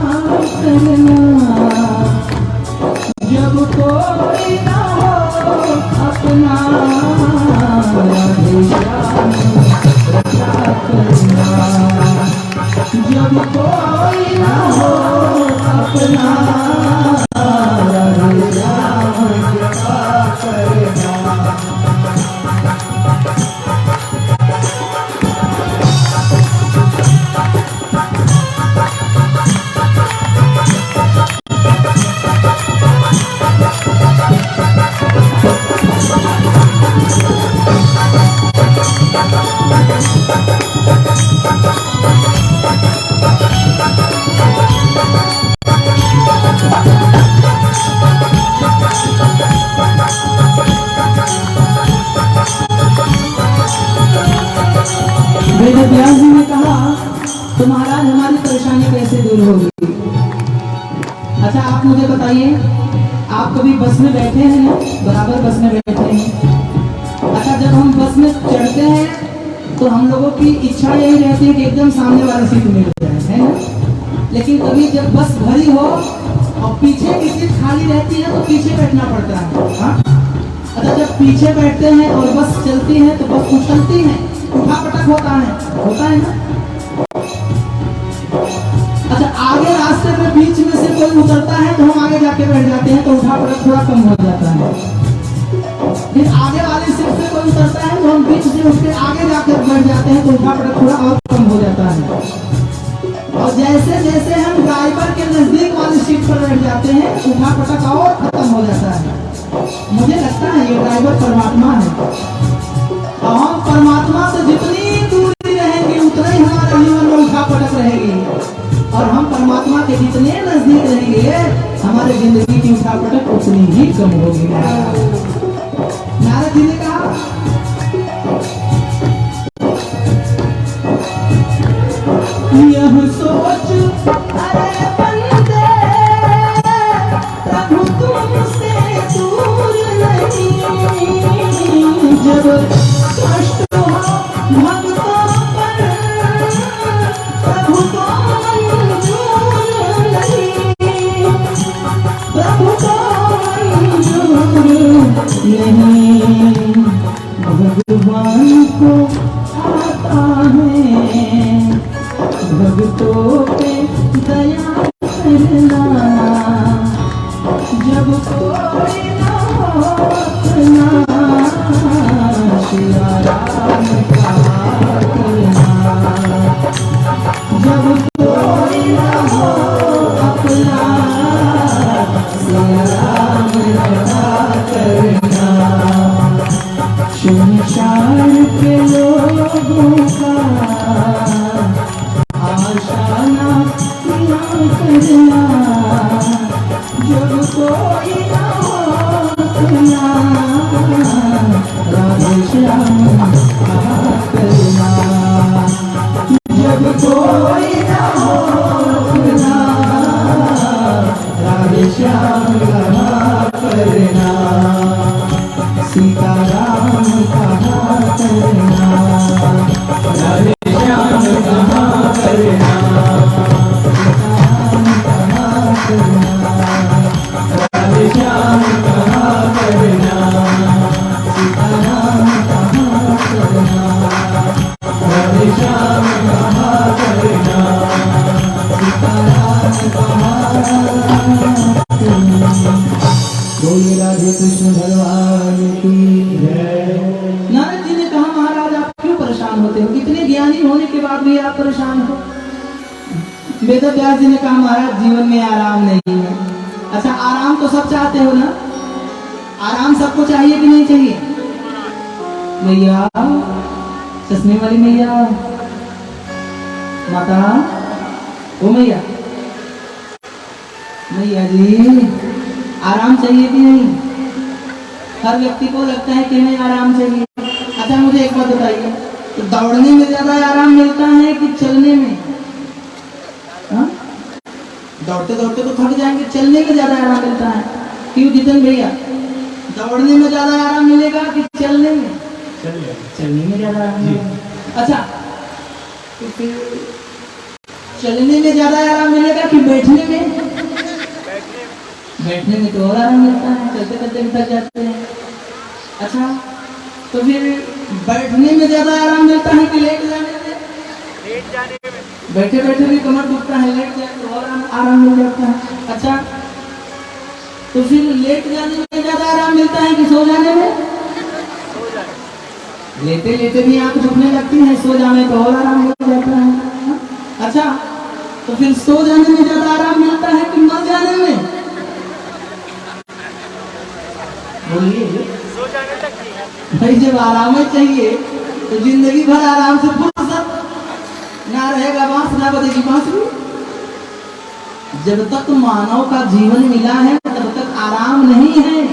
करना, जब कोई ना हो अपना श्याम रक्षा करना, जब कोई ना हो अपना श्याम रक्षा करना। व्यास जी ने कहा तो महाराज हमारी परेशानी कैसे दूर होगी? अच्छा आप मुझे बताइए, आप कभी बस में बैठे हैं ना? बराबर बस में बैठे हैं। अच्छा जब हम बस में चढ़ते हैं तो हम लोगों की इच्छा यही रहती है कि एकदम सामने वाली सीट मिल जाए, है ना? लेकिन कभी जब बस भरी हो और पीछे की सीट खाली रहती है तो पीछे बैठना पड़ता है। हाँ? अच्छा जब पीछे बैठते हैं और बस चलती है तो बस उछलती है, उठा पटक होता है ना? अच्छा आगे रास्ते में बीच में से कोई उतरता है तो हम आगे जाके बैठ जाते हैं तो उठा पटक थोड़ा कम हो जाता है। फिर आगे वाली सीट पे कोई उतरता है तो हम बीच से उसके आगे जाकर बैठ जाते हैं तो उठा पटक थोड़ा और कम हो जाता है। और जैसे जैसे हम ड्राइवर के नजदीक वाली सीट पर बैठ जाते हैं उठा पटक और खत्म हो जाता है। मुझे लगता है ये ड्राइवर परमात्मा है। और हम परमात्मा से जितनी दूरी रहेंगे उतना ही हमारे जीवन में उठा पटक रहेगी, और हम परमात्मा के जितने नजदीक रहेंगे हमारे जिंदगी की उठा पटक उतनी ही कम होगी। नारद जी ने कहा यह सोच अरे बंदे प्रभु तुमसे दूर नहीं, जब कष्ट हो भक्तों पर प्रभु को मंजूर नहीं, प्रभु को मंजूर नहीं। श्याम कहाँ करना, सीताराम कहाँ करना, राधे श्याम कहाँ करना, सीताराम कहाँ करना, राधे श्याम कहाँ करना, सीताराम कहाँ करना, राधे श्याम कहाँ करना, सीताराम कहाँ करना। बोलिए राधे कृष्ण भगवान की जय। नारद जी ने कहा महाराज आप क्यों परेशान होते हो, कितने ज्ञानी होने के बाद भी आप परेशान हो। वेद व्यास जी ने कहा महाराज जीवन में आराम नहीं है। अच्छा आराम तो सब चाहते हो ना, आराम सबको चाहिए कि नहीं चाहिए। मैया चश्मे वाली मैया, माता ओ मैया, मैया जी आराम चाहिए कि नहीं। हर व्यक्ति को लगता है कि हमें आराम चाहिए। अच्छा मुझे एक बात बताइए, तो दौड़ने में ज्यादा आराम मिलता है कि चलने में। हाँ? दौड़ते दौड़ते तो थक जाएंगे, चलने में ज्यादा आराम मिलता है। क्यों जितन भैया, दौड़ने में ज्यादा आराम मिलेगा कि चलने में। चलने में ज्यादा आराम मिलेगा। अच्छा तो फिर चलने में ज्यादा आराम मिलेगा कि बैठने में। बैठने में तो और आराम मिलता है, चलते चलते थक जाते हैं। अच्छा तो फिर बैठने में ज्यादा आराम मिलता है कि लेट जाने में। लेट जाने में बैठे बैठे भी कमर दुखता है, लेट जाए तो और आराम मिल जाता है। अच्छा तो फिर लेट जाने में ज्यादा आराम मिलता है कि सो जाने में। लेटे लेटे भी आंख दुखने लगती है, सो जाने तो और आराम मिल जाता है। अच्छा तो फिर सो जाने में ज्यादा आराम मिलता है कि मर जाने में। बोलिए सो जाने तक भाई, जब आराम ही चाहिए तो जिंदगी भर आराम से फुर्सत ना रहेगा, बांस ना बजेगी बांसुरी। जब तक मानव का जीवन मिला है तब तक आराम नहीं है।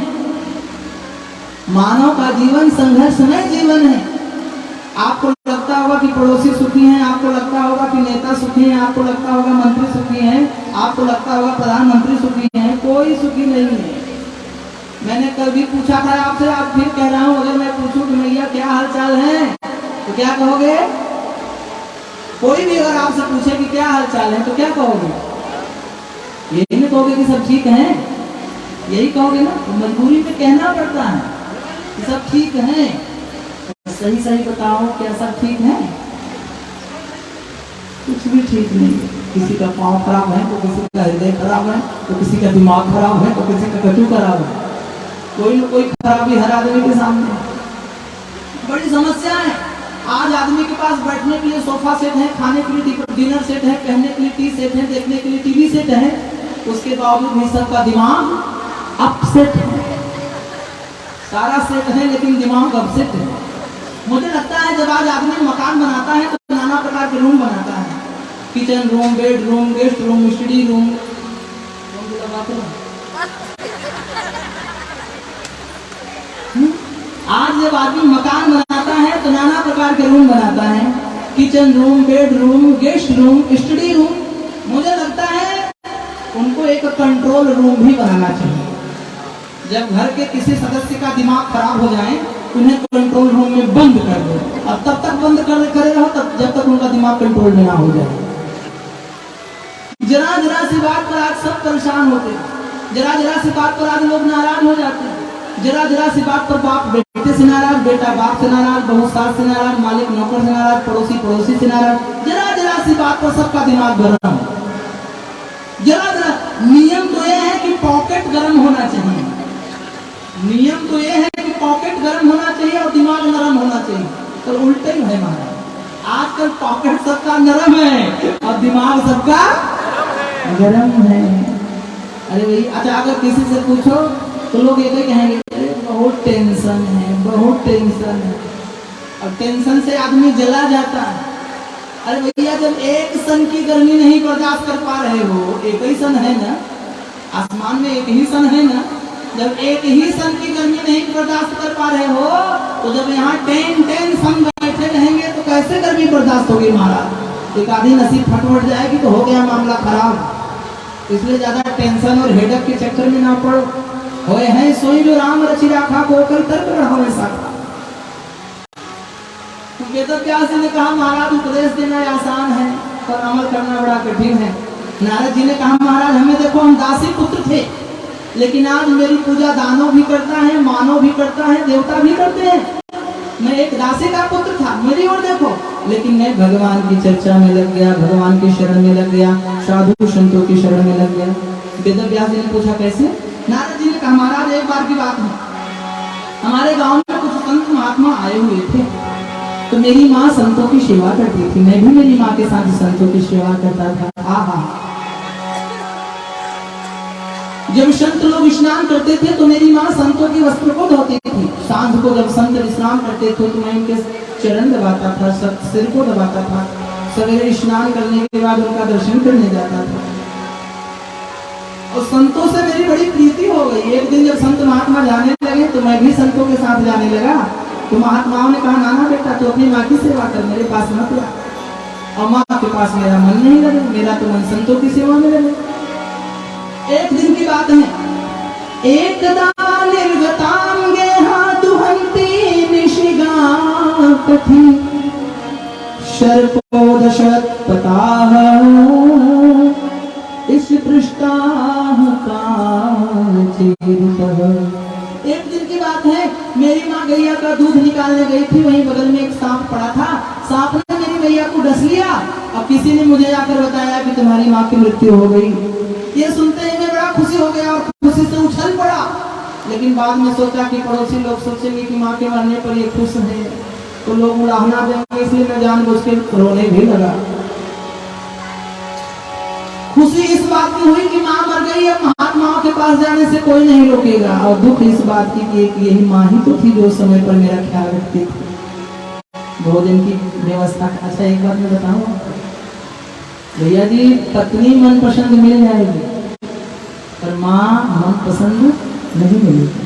मानव का जीवन संघर्षमय जीवन है। आपको लगता होगा कि पड़ोसी सुखी हैं, आपको लगता होगा कि नेता सुखी हैं, आपको लगता होगा मंत्री सुखी हैं, आपको लगता होगा प्रधानमंत्री सुखी हैं, कोई सुखी नहीं है। मैंने कल भी पूछा था आपसे, आप फिर कह रहा हूं, अगर मैं पूछूं कि भैया क्या हाल चाल है तो क्या कहोगे। कोई भी अगर आपसे पूछे कि क्या हाल चाल है तो क्या कहोगे। यही नहीं कहोगे कि सब ठीक है, यही कहोगे ना। तो मजबूरी में कहना पड़ता है कि सब ठीक है। सही सही बताओ क्या सब ठीक है। कुछ भी ठीक नहीं है। किसी का पाँव खराब है तो किसी का हृदय खराब है तो किसी का दिमाग खराब है तो किसी का कटु खराब है। कोई न कोई खराबी हर आदमी के सामने। बड़ी समस्या है। आज आदमी के पास बैठने के लिए सोफा सेट है, खाने के लिए डिनर सेट है, पहनने के लिए टी सेट है, देखने के लिए टीवी सेट है, उसके बावजूद भी सबका दिमाग अपसेट है। सारा सेट है लेकिन दिमाग अपसेट है। मुझे लगता है जब आज आदमी मकान बनाता है तो नाना प्रकार के रूम बनाता है, kitchen room, bedroom, guest room, study room. आज जब आदमी मकान बनाता है तो नाना प्रकार के रूम बनाता है, kitchen room, bedroom, guest room, study room. मुझे लगता है उनको एक कंट्रोल रूम भी बनाना चाहिए। जब घर के किसी सदस्य का दिमाग खराब हो जाए उन्हें कंट्रोल रूम में बंद कर दो, और तब तक बंद करे रहो तब जब तक उनका दिमाग कंट्रोल में ना हो जाए। जरा जरा सी बात पर आज सब परेशान होते हैं, जरा जरा सी बात पर आज लोग नाराज हो जाते हैं। जरा जरा सी बात पर बाप बेटे से नाराज, बेटा बाप से नाराज, बहू सास से नाराज, मालिक नौकर से नाराज, पड़ोसी पड़ोसी से नाराज। जरा जरा सी बात पर सबका दिमाग गर्म। जरा जरा नियम तो यह है कि पॉकेट गर्म होना चाहिए। नियम तो यह है कि पॉकेट गर्म होना चाहिए और दिमाग नरम होना चाहिए, पर उल्टे ही है महाराज। आजकल पॉकेट सबका नरम है और दिमाग सबका गरम है। अरे भाई अच्छा अगर किसी से पूछो तो लोग ये कहेंगे बहुत टेंशन है, बहुत टेंशन है, और टेंशन से आदमी जला जाता है। अरे भैया जब एक सन की गर्मी नहीं बर्दाश्त कर पा रहे हो, एक ही सन है ना, आसमान में एक ही सन है ना, जब एक ही सन की गर्मी नहीं बर्दाश्त कर पा रहे हो तो जब यहाँ 10 सन बैठे रहेंगे तो कैसे गर्मी बर्दाश्त होगी महाराज। एक आधी नसीब फटफट जाएगी तो हो गया मामला खराब। इसलिए ज्यादा टेंशन और हेडक के चक्कर में ना पड़ो। होए हैं सोई जो राम रचि राखा को कल तर्क हमेशा। वेद व्यास जी ने कहा महाराज उपदेश देना आसान है पर अमल करना बड़ा कठिन है। नारद जी ने कहा महाराज हमें देखो हम दासी पुत्र थे, लेकिन आज मेरी पूजा दानव भी करता है, मानव भी करता है, देवता भी करते हैं। मैं एक दासी का पुत्र था, मेरी ओर देखो, लेकिन मैं भगवान की चर्चा में लग गया, भगवान की शरण में लग गया, साधु संतों की शरण में लग गया। वेद व्यास जी ने पूछा कैसे? नारद जी ने कहा महाराज एक बार की बात है, हमारे गांव में कुछ संत महात्मा आए हुए थे, तो मेरी माँ संतों की सेवा करती थी, मैं भी मेरी माँ के साथ संतों की सेवा करता था। आहा, जब संत लोग स्नान करते थे तो मेरी माँ संतों के वस्त्र को धोती थी। सांझ को जब संत विश्राम करते थे तो मैं उनके चरण दबाता था, सिर को दबाता था। सवेरे स्नान करने के बाद उनका दर्शन करने जाता था और संतों से मेरी बड़ी प्रीति हो गई। एक दिन जब संत महात्मा जाने लगे तो मैं भी संतों के साथ जाने लगा। तो महात्माओं ने कहा नाना बेटा तो अपनी माँ की सेवा कर, मेरे पास मत आ, और माँ के पास मेरा मन नहीं लगे, मेरा तो मन संतों की सेवा में लगे। एक दिन की बात है, एकदा निर्गतांगे दुहंती निशिगापथि सर्पोदशत्पताः इस पृष्ठाः काचिरितः। एक दिन की बात है, मेरी माँ गैया का दूध निकालने गई थी, वहीं बगल में एक सांप पड़ा था। सांप ने मेरी गैया को डस लिया और किसी ने मुझे आकर बताया कि तुम्हारी माँ की मृत्यु हो गई। ये सुनते ही मैं बड़ा खुशी हो गया और खुशी से उछल पड़ा, लेकिन बाद में सोचा कि पड़ोसी लोग सोचेंगे कि माँ के मरने पर ये खुश है तो लोग उड़ाना देंगे, इसलिए मैं जानबूझ के रोने भी लगा। खुशी इस बात की हुई कि माँ मर गई, अब महात्माओं के पास जाने से कोई नहीं रोकेगा, और दुख इस बात की कि एक यही माँ ही तो थी जो समय पर मेरा ख्याल रखती थी, भोजन की व्यवस्था। अच्छा एक बात मैं बताऊं भैया जी, पत्नी मन पसंद मिल जाएगी पर माँ मन पसंद नहीं मिलेगी।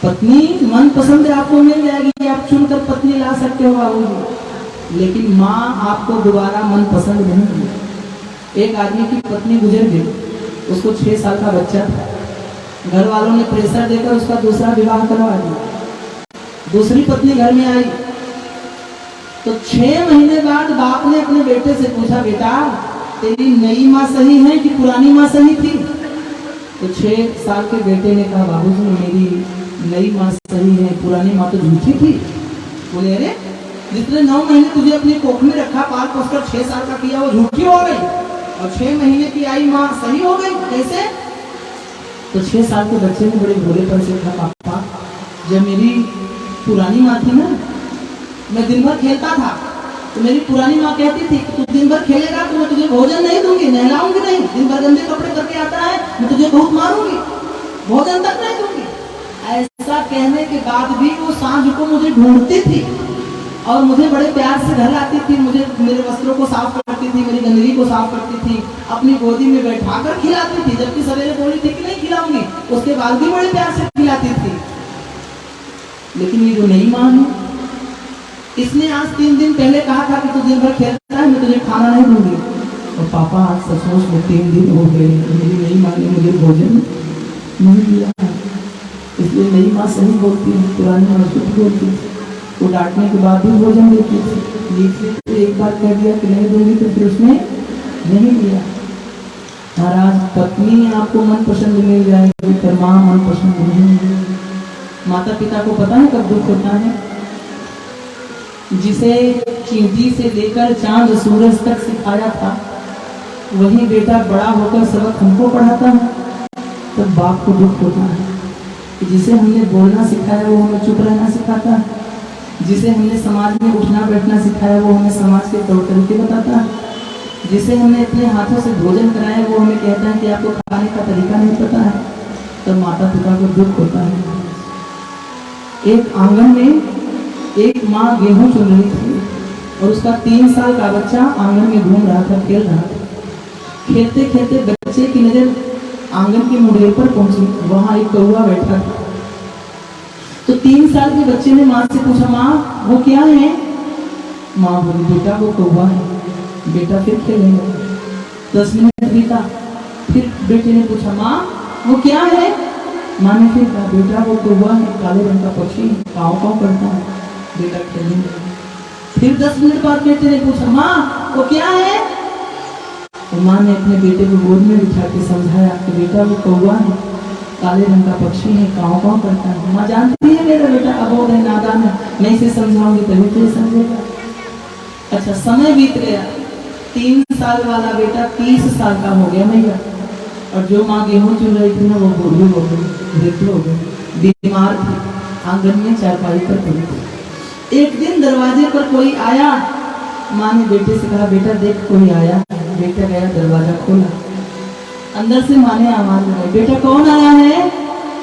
पत्नी मन पसंद आपको मिल जाएगी, आप चुनकर पत्नी ला सकते हो बाबूजी, लेकिन माँ आपको दोबारा मन पसंद नहीं मिलेगी। एक आदमी की पत्नी गुजर गई, उसको 6 साल का बच्चा था, घर वालों ने प्रेशर देकर उसका दूसरा विवाह करवा दिया। दूसरी पत्नी घर में आई तो 6 महीने बाद बाप ने अपने बेटे से पूछा बेटा तेरी नई माँ सही है कि पुरानी माँ सही थी? तो 6 साल के बेटे ने कहा बाबूजी मेरी नई माँ सही है, पुरानी माँ तो झूठी थी। बोले अरे जितने 9 महीने तुझे अपनी कोख में रखा, पाल पोस कर 6 साल का किया, वो झूठी हो गई और 6 महीने की आई माँ सही हो गई, कैसे? तो 6 साल के बच्चे ने बड़े भोलेपन से कहा पापा जब मेरी पुरानी माँ थी ना, मैं दिन भर खेलता था तो मेरी पुरानी माँ कहती थी कि तू दिन भर खेलेगा तो मैं तुझे भोजन नहीं दूंगी, नहलाऊंगी नहीं, दिन भर गंदे कपड़े करके आता है मैं तुझे बहुत मारूंगी, भोजन तक नहीं दूंगी। ऐसा कहने के बाद भी वो सांझ को मुझे ढूंढती थी और मुझे बड़े प्यार से घर लाती थी, मुझे मेरे वस्त्रों को साफ करती थी, मेरी गंदगी को साफ करती थी, अपनी गोदी में बैठाकर खिलाती थी, जबकि सवेरे बोली थी कि नहीं खिलाऊंगी, उसके बाद भी बड़े प्यार से खिलाती थी। लेकिन ये जो नई माँ है इसने आज 3 दिन पहले कहा था कि तू दिन भर खेलता है मैं तुझे खाना नहीं दूंगी, और पापा आज सचमुच में 3 दिन हो गए मेरी नई माँ ने मुझे भोजन नहीं दिया। इसलिए नई माँ सही बोलती है, पुरानी माँ झूठ बोलती है। वो डांटने के बाद भी भोजन देती थी, नीचे तो एक बार कह दिया कि नहीं दूंगी तो फिर उसने नहीं दिया। महाराज पत्नी आपको मन पसंद मिल जाएगी पर माँ मन पसंद नहीं मिलेगी। माता पिता को पता है कब दुख होता है? जिसे चींटी से लेकर चांद सूरज तक सिखाया था वही बेटा बड़ा होकर सबक हमको पढ़ाता है, तब बाप को दुख होता है। जिसे हमने बोलना सिखाया वो हमें चुप रहना सिखाता है, जिसे हमने समाज में उठना बैठना सिखाया वो हमें समाज के तौर तरीके बताता है, जिसे हमने अपने हाथों से भोजन कराया वो हमें कहता है कि आपको खाने का तरीका नहीं पता है, तब माता पिता को दुख होता है। एक आंगन में एक माँ गेहूं चुन रही थी और उसका 3 साल का बच्चा आंगन में घूम रहा था, खेल रहा था। खेलते खेलते बच्चे की नजर आंगन के मुड़ेर पर पहुंची, वहां एक कौवा बैठा था। तो 3 साल के बच्चे ने माँ से पूछा माँ वो क्या है? माँ बोली बेटा वो कौवा है। बेटा फिर खेलेंगे। 10 मिनट बीता, फिर बेटे ने पूछा माँ वो क्या है? माँ ने फिर कहा बेटा वो कौवा है, काले रंग का पक्षी, काव काव करता है। बेटा खेलने लगा। फिर 10 मिनट बाद बेटे ने पूछा माँ वो क्या है? तो माँ ने अपने बेटे को गोद में बिठा के समझाया कि बेटा वो कौवा है, काले रंग का पक्षी है, काव काव करता है। माँ जानती है मेरा बेटा अबोध है, नादान है, मैं इसे समझाऊंगी तभी तो ये समझेगा। अच्छा समय बीत गया, 3 साल वाला बेटा 30 साल का हो गया भैया। और जो माँ गेहूं चुन रही थी ना वो बूढ़ी हो गई, मृत्यु हो गई, बीमार थी, आंगन में चारपाई पर पड़ी थी। एक दिन दरवाजे पर कोई आया। माँ ने बेटे से कहा बेटा देख कोई आया। बेटा गया, दरवाजा खोला, अंदर से माँ ने आवाज लगाई बेटा कौन आया है?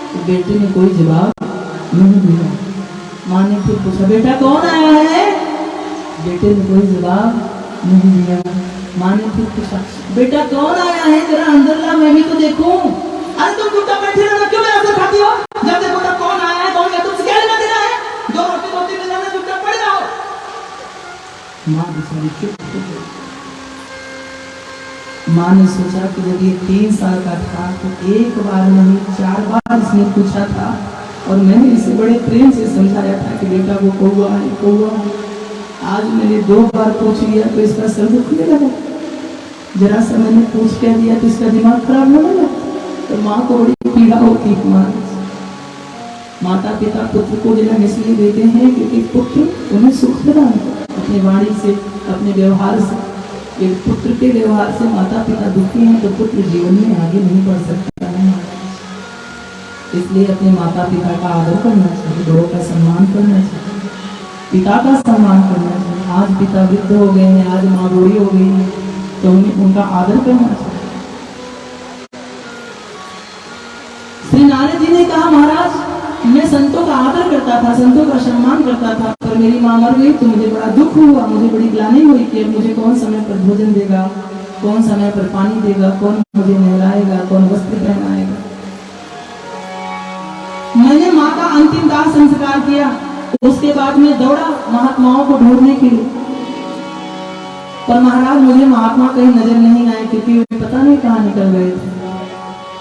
तो बेटे ने कोई जवाब नहीं दिया। माँ ने फिर पूछा बेटा कौन आया है? बेटे ने कोई जवाब नहीं दिया। माँ ने फिर पूछा बेटा कौन आया है, जरा अंदर ला मैं भी तो देखूं। अरे तुम चुपचाप बैठे रहना, क्यों मेरा सर खाती हो? जब देखो तब कौन आया है कौन गया, तुमसे क्या लेना देना है? 2 रोटी मिल जाना, चुपचाप पड़े रहो। माँ बेचारी चुप हो गई। माँ ने सोचा कि जब ये 3 साल का था तो एक बार नहीं 4 बार इसने पूछा था और मैंने इसे बड़े प्रेम से समझाया था कि बेटा वो कौवा है, कौवा है। आज मैंने 2 बार पूछ लिया तो इसका सर दुखने लगा। जरा सा मैंने पूछ कह दिया तो इसका दिमाग खराब होने लगा। तो माँ को बड़ी पीड़ा होती है। माता पिता पुत्र को जन्म इसलिए देते हैं क्योंकि पुत्र उन्हें सुख प्रदान करता है अपनी वाणी से, अपने व्यवहार से। एक पुत्र के व्यवहार से माता पिता दुखी हैं तो पुत्र जीवन में आगे नहीं बढ़ सकता है। इसलिए अपने माता पिता का आदर करना चाहिए, बड़ों का सम्मान करना चाहिए, पिता का सम्मान करना चाहिए। आज पिता वृद्ध हो गए हैं, आज माँ बूढ़ी हो गई है तो उनका आदर करना चाहिए। श्री नारद जी ने कहा महाराज मैं संतों का आदर करता था, संतों का सम्मान करता था, पर मेरी माँ मर गई तो मुझे बड़ा दुख हुआ, मुझे बड़ी ग्लानि हुई कि अब मुझे कौन समय पर भोजन देगा, कौन समय पर पानी देगा, कौन मुझे नहलाएगा, कौन वस्त्र पहनाएगा। मैंने माँ का अंतिम दाह संस्कार किया। उसके बाद में दौड़ा महात्माओं को ढूंढने के लिए, पर महाराज मुझे महात्मा कहीं नजर नहीं आए क्योंकि वे पता नहीं कहाँ निकल गए थे।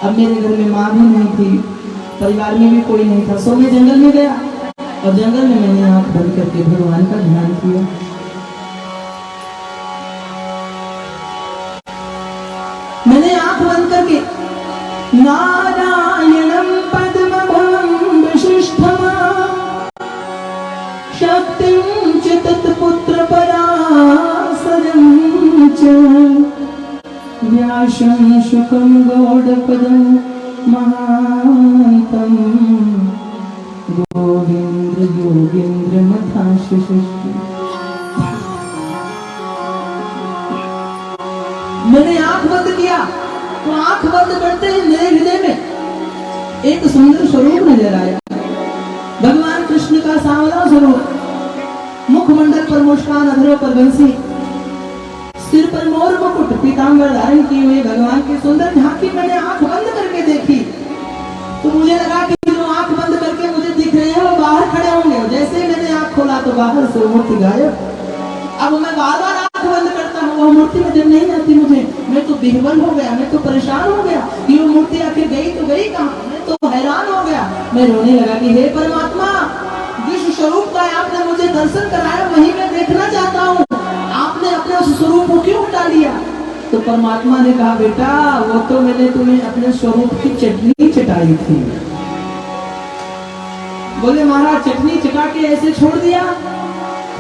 अब मेरे घर में माँ भी नहीं थी, परिवार में भी कोई नहीं था, सो मैं जंगल में गया और जंगल में मैंने आंख बंद करके भगवान का ध्यान किया। मैंने आंख बंद करके नारायणं पद्मभं विशिष्टम शक्तिं च तत्पुत्र पराशरं च व्यासं शुकं गौडपदं महान्तं गोविंद्र योगींद्र मथाशिष। मैंने आंख बंद किया तो आंख बंद करते ही मेरे हृदय में एक सुंदर स्वरूप नजर आया, भगवान कृष्ण का सांवला स्वरूप, मुखमंडल पर मुस्कान, अधरों पर बंसी, सिर पर मोर मुकुट, पीतांबर धारण किए हुए भगवान की सुंदर झांकी मैंने आंख बंद करके देखी तो मुझे लगा कि जो आंख बंद करके मुझे दिख रहे हैं वो बाहर खड़े होंगे। जैसे ही मैंने आंख खोला तो बाहर से मूर्ति गायब। अब मैं बार बार आंख बंद करता हूँ, वो मूर्ति नजर नहीं आती मुझे। मैं तो बेहबल हो गया, मैं तो परेशान हो गया कि वो मूर्ति आखिर गई तो गई कहाँ। मैं तो हैरान हो गया, मैं रोने लगा कि हे परमात्मा, जिस स्वरूप का आपने मुझे दर्शन कराया वही मैं देखना चाहता हूँ, आपने अपने उस स्वरूप को क्यों हटा लिया? तो परमात्मा ने कहा बेटा वो तो मैंने तुम्हें अपने स्वरूप की चटनी चटाई थी। बोले महाराज चटनी चटा के ऐसे छोड़ दिया?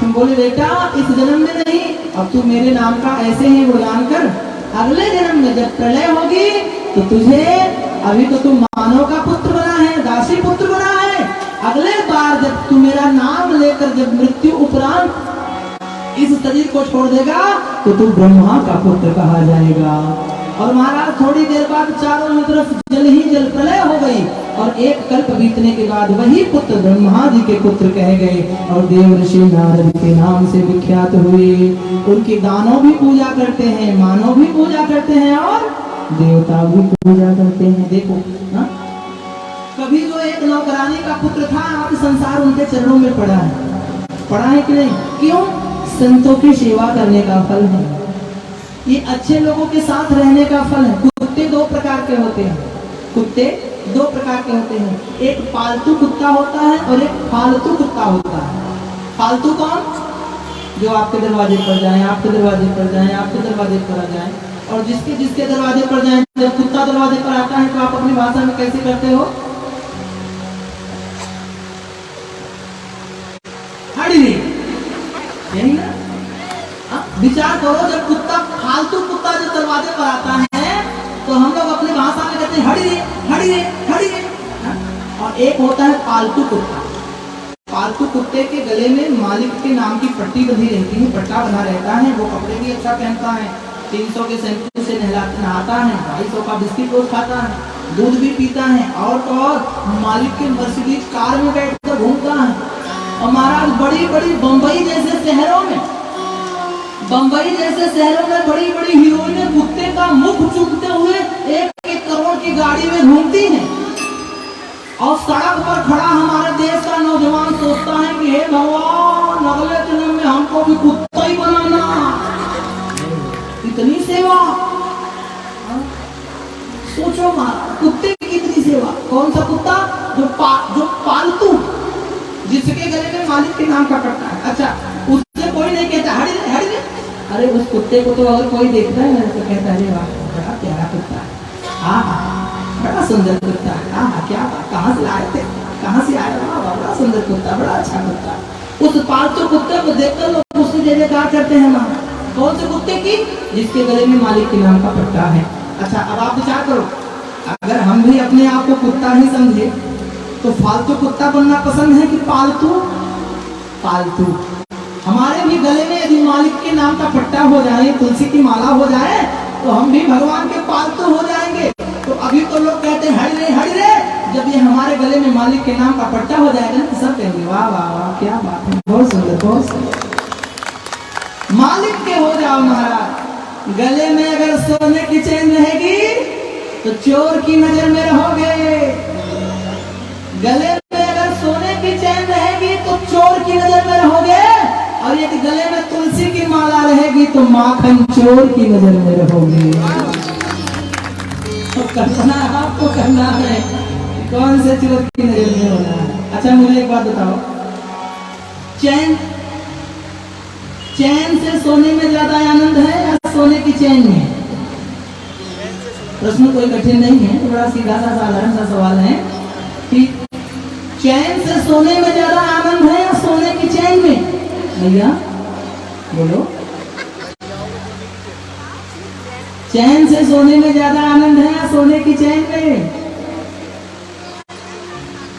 हम बोले बेटा इस जन्म में नहीं, अब तू मेरे नाम का ऐसे ही गुणगान कर, अगले जन्म में जब प्रलय होगी तो तुझे, अभी तो तू मानव का पुत्र बना है, दासी पुत्र बना है, अगले बार जब तू मेरा नाम लेकर जब मृत्यु उपरांत इस शरीर को छोड़ देगा तो तू ब्रह्मा का पुत्र कहा जाएगा। और महाराज थोड़ी देर बाद चारों तरफ जल ही जल प्रलय हो गई और एक कल्प बीतने के बाद वही पुत्र ब्रह्मा जी के पुत्र कहे गए और देव ऋषि नारद के नाम से विख्यात हुए। उनकी दानव भी पूजा करते हैं, मानव भी पूजा करते हैं और देवता भी पूजा करते हैं। देखो ना, कभी जो एक नौकरानी का पुत्र था आज संसार उनके चरणों में पड़ा है कि नहीं? क्यों? संतों की सेवा करने का फल है। ये अच्छे लोगों के साथ रहने का फल है। कुत्ते दो प्रकार के होते हैं, कुत्ते दो प्रकार के होते हैं, एक पालतू कुत्ता होता है और एक फालतू कुत्ता होता है। फालतू कौन? जो आपके दरवाजे पर जाए, आपके दरवाजे पर जाए, आपके दरवाजे पर आ जाए, और जिसके जिसके दरवाजे पर जाए। जब कुत्ता दरवाजे पर आता है तो आप अपनी भाषा में कैसे करते हो? हड़ी यही ना। विचार करो, जब कुत्ता फालतू कुत्ता जब दरवाजे पर आता है तो हम लोग अपनी भाषा में कहते हैं हड़ी रे, हड़ी रे, हड़ी रे। और एक होता है पालतू कुत्ता। पालतू कुत्ते के गले में मालिक के नाम की पट्टी बंधी रहती है, पट्टा बना रहता है, वो कपड़े भी अच्छा पहनता है, 300 के शैम्पू से नहाता है, 250 का बिस्किट रोज खाता है, दूध भी पीता है, और तो और मालिक के मर्सिडीज कार में बैठकर घूमता है। और महाराज बड़ी बड़ी बंबई जैसे शहरों में, बंबई जैसे शहरों में बड़ी बड़ी हीरोइनें कुत्ते का मुख चूमते हुए 1-1 करोड़ की गाड़ी में घूमती हैं। और सड़क पर खड़ा हमारे देश का नौजवान सोचता है कि हे भगवान, अगले जन्म में हमको भी कुत्ता ही बनाना। इतनी सेवा, सोचो महाराज, कुत्ते की कितनी सेवा। कौन सा कुत्ता? जो पालतू, जिसके गले में मालिक के नाम का पट्टा है। अच्छा, उससे कोई नहीं कहता हड़ी रे, हड़ी रे। अरे उस कुत्ते को तो अगर कोई देखता है तो कहता है वाह बड़ा प्यारा कुत्ता है, हाँ बड़ा सुंदर कुत्ता है, हाँ क्या बात, कहाँ से आए थे, कहाँ से आए, वाह बड़ा सुंदर कुत्ता, बड़ा अच्छा कुत्ता। उस पालतू कुत्ते को देखकर लोग उससे जयकार करते हैं। माँ कौन से कुत्ते की? जिसके गले में मालिक के नाम का पट्टा है। अच्छा, अब आप विचार करो, अगर हम भी अपने आप को कुत्ता ही समझे तो फालतू कुत्ता बनना पसंद है कि पालतू? पालतू। हमारे भी गले में यदि मालिक के नाम का पट्टा हो जाए, तुलसी की माला हो जाए, तो हम भी भगवान के पालतू हो जाएंगे। तो अभी तो लोग कहते हैं हरि रे, हरि रे। जब ये हमारे गले में मालिक के नाम का पट्टा हो जाएगा तो सब कहेंगे वाह वाह वाह क्या बात है, बहुत सुंदर, बहुत सुंदर। मालिक के हो जाओ महाराज। गले में अगर सोने की चेन रहेगी तो चोर की नजर में रहोगे। गले में अगर सोने की चैन रहेगी तो चोर की नजर में रहोगे, और यदि गले में तुलसी की माला रहेगी तो माखन चोर की नजर में रहोगे। तो करना आपको करना है, कौन से चोर की नजर में होना है। अच्छा मुझे एक बात बताओ, चैन से सोने में ज्यादा आनंद है या सोने की चैन में? प्रश्न कोई कठिन नहीं है, तो बड़ा सीधा सा साधारण सा सवाल है कि चैन से सोने में ज्यादा आनंद है या सोने की चैन में? भैया बोलो, चैन से सोने में ज्यादा आनंद है या सोने की चैन में?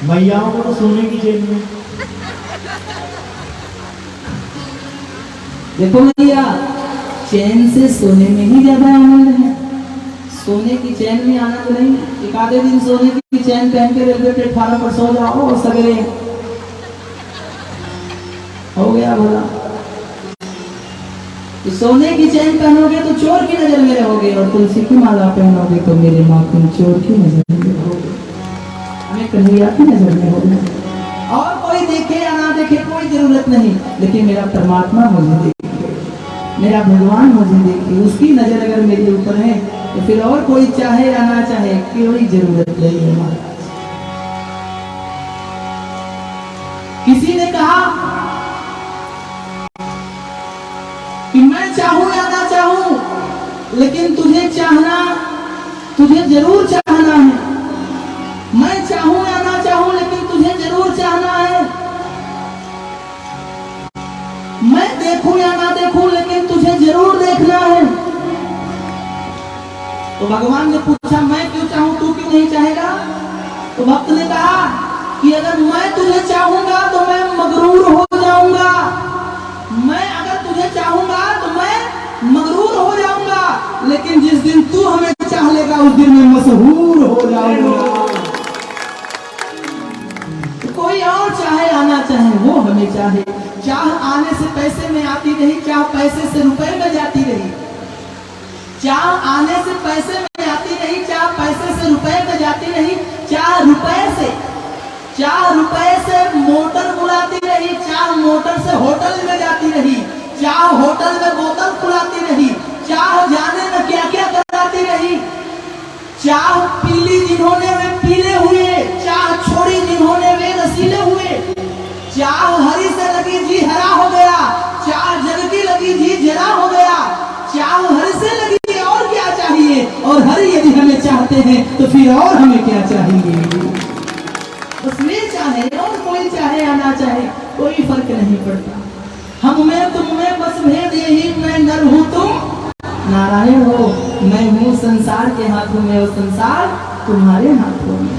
मैयाओं को तो सोने की चैन में। देखो भैया, चैन से सोने में ही ज्यादा आनंद है, सोने की चैन में आनंद नहीं। एक आधे दिन सोने की चैन पहन के रेलवे प्लेटफार्म पर सो जाओ और सवेरे हो गया भला। तो सोने की चैन पहनोगे तो चोर की नजर में रहोगे, और तुलसी की माला पहनोगे तो मेरे माखन चोर की नजर में रहोगे, हमें कन्हैया की नजर में होगे। और कोई देखे या ना देखे कोई जरूरत नहीं, लेकिन मेरा परमात्मा मुझे देखे, मेरा भगवान मुझे देखे, उसकी नजर अगर मेरे ऊपर है तो फिर और कोई चाहे या ना चाहे कोई जरूरत नहीं है महाराज। किसी ने कहा कि मैं चाहूं या ना चाहूं, लेकिन तुझे चाहना, तुझे जरूर चाहना है। मैं चाहूं या ना चाहूं, लेकिन तुझे जरूर चाहना है। मैं देखूं या ना देखूं, लेकिन तुझे जरूर देखना है। तो भगवान ने पूछा, मैं क्यों चाहूं, तू क्यों नहीं चाहेगा? तो भक्त ने कहा कि अगर मैं तुझे चाहूंगा तो मैं मगरूर हो जाऊंगा, मैं अगर तुझे चाहूंगा तो मैं मगरूर हो जाऊंगा, लेकिन जिस दिन तू हमें चाह लेगा उस दिन मैं मशहूर हो जाऊंगा। तो कोई और चाहे आना चाहे, वो हमें चाहे। चाह आने से पैसे में आती रही, चाह पैसे से रुपए में जाती रही। चाह आने से पैसे में आती रही, चाह पैसे से रुपए में जाती रही। चाह रुपए से मोटर बुलाती रही, चाह मोटर से होटल में जाती रही। चाह होटल में बोतल खुलाती रही, चाह जाने न क्या क्या कराती रही। चाह पीली जिन्होंने वे पीले हुए, चाह छोड़ी जिन्होंने वे रसीले हुए। चाह हरी से लगी जी हरा हो गया, चाह जग की लगी जी जरा हो गया। चाह हरी से लगी और क्या चाहिए, और हरी यदि हमें चाहते हैं तो फिर और हमें क्या चाहिए। बस वे चाहे और कोई चाहे या ना चाहे कोई फर्क नहीं पड़ता। हम में तुम में बस भेद यही, मैं नर हूं तुम नारायण हो। मैं हूं संसार के हाथों में और संसार तुम्हारे हाथों में।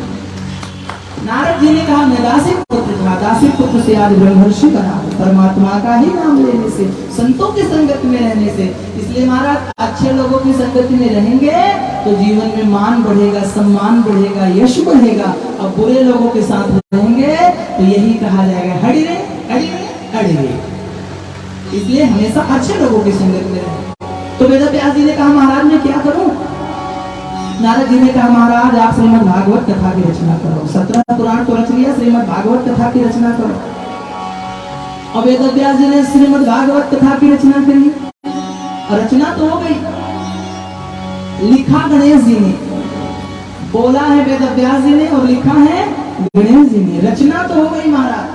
नारद जी ने कहा मैं दासी पुत्र था, दासी पुत्र से आज ब्रह्मर्षि बना हूं, परमात्मा का ही नाम लेने से, संतों की संगत में रहने से। इसलिए महाराज अच्छे लोगों की संगत में रहेंगे तो जीवन में मान बढ़ेगा, सम्मान बढ़ेगा, यश बढ़ेगा। और बुरे लोगों के साथ रहेंगे तो यही कहा जाएगा हड़ी रे हड़ी रे हड़ी रे। इसलिए हमेशा अच्छे लोगों की संगत में रहें। तो वेद व्यास जी ने कहा महाराज मैं क्या करूं। नारद जी ने कहा महाराज आप श्रीमद् भागवत कथा की रचना करो। 17 पुराण तो रच लिया, श्रीमद् भागवत कथा की रचना करो। और वेद व्यास जी ने श्रीमद् भागवत कथा की रचना करी। रचना तो हो गई, लिखा गणेश जी ने, बोला है वेद व्यास जी ने और लिखा है गणेश जी ने। रचना तो हो गई महाराज,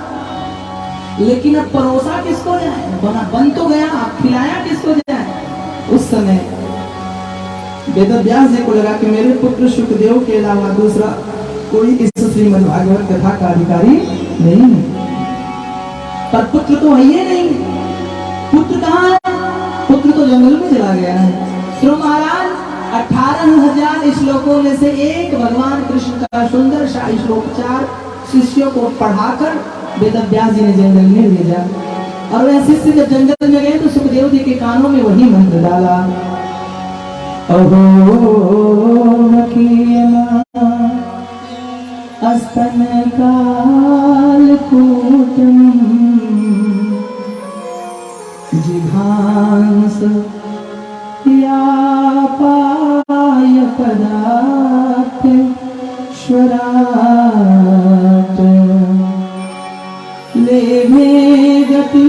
लेकिन अब परोसा किसको जाए, बन तो गया, अब खिलाया किसको जाए। उस समय वेद व्यास जी को लगा कि मेरे पुत्र सुखदेव के अलावा दूसरा कोई इस श्रीमद् भागवत कथा का अधिकारी नहीं है। पर पुत्र तो है ही नहीं। पुत्र कहाँ है, पुत्र तो जंगल में चला गया है। तो महाराज 18,000 श्लोकों में से एक भगवान कृष्ण का सुंदर सा श्लोक 4 शिष्यों को पढ़ाकर वेद व्यास जी ने जंगल में भेजा। और वह शिष्य जब जंगल में गए तो सुखदेव जी के कानों में वही मंत्र डाला, अहो अस्तन काल कूटम जिघांस यापाय पदाप्य स्वराट लेभे गति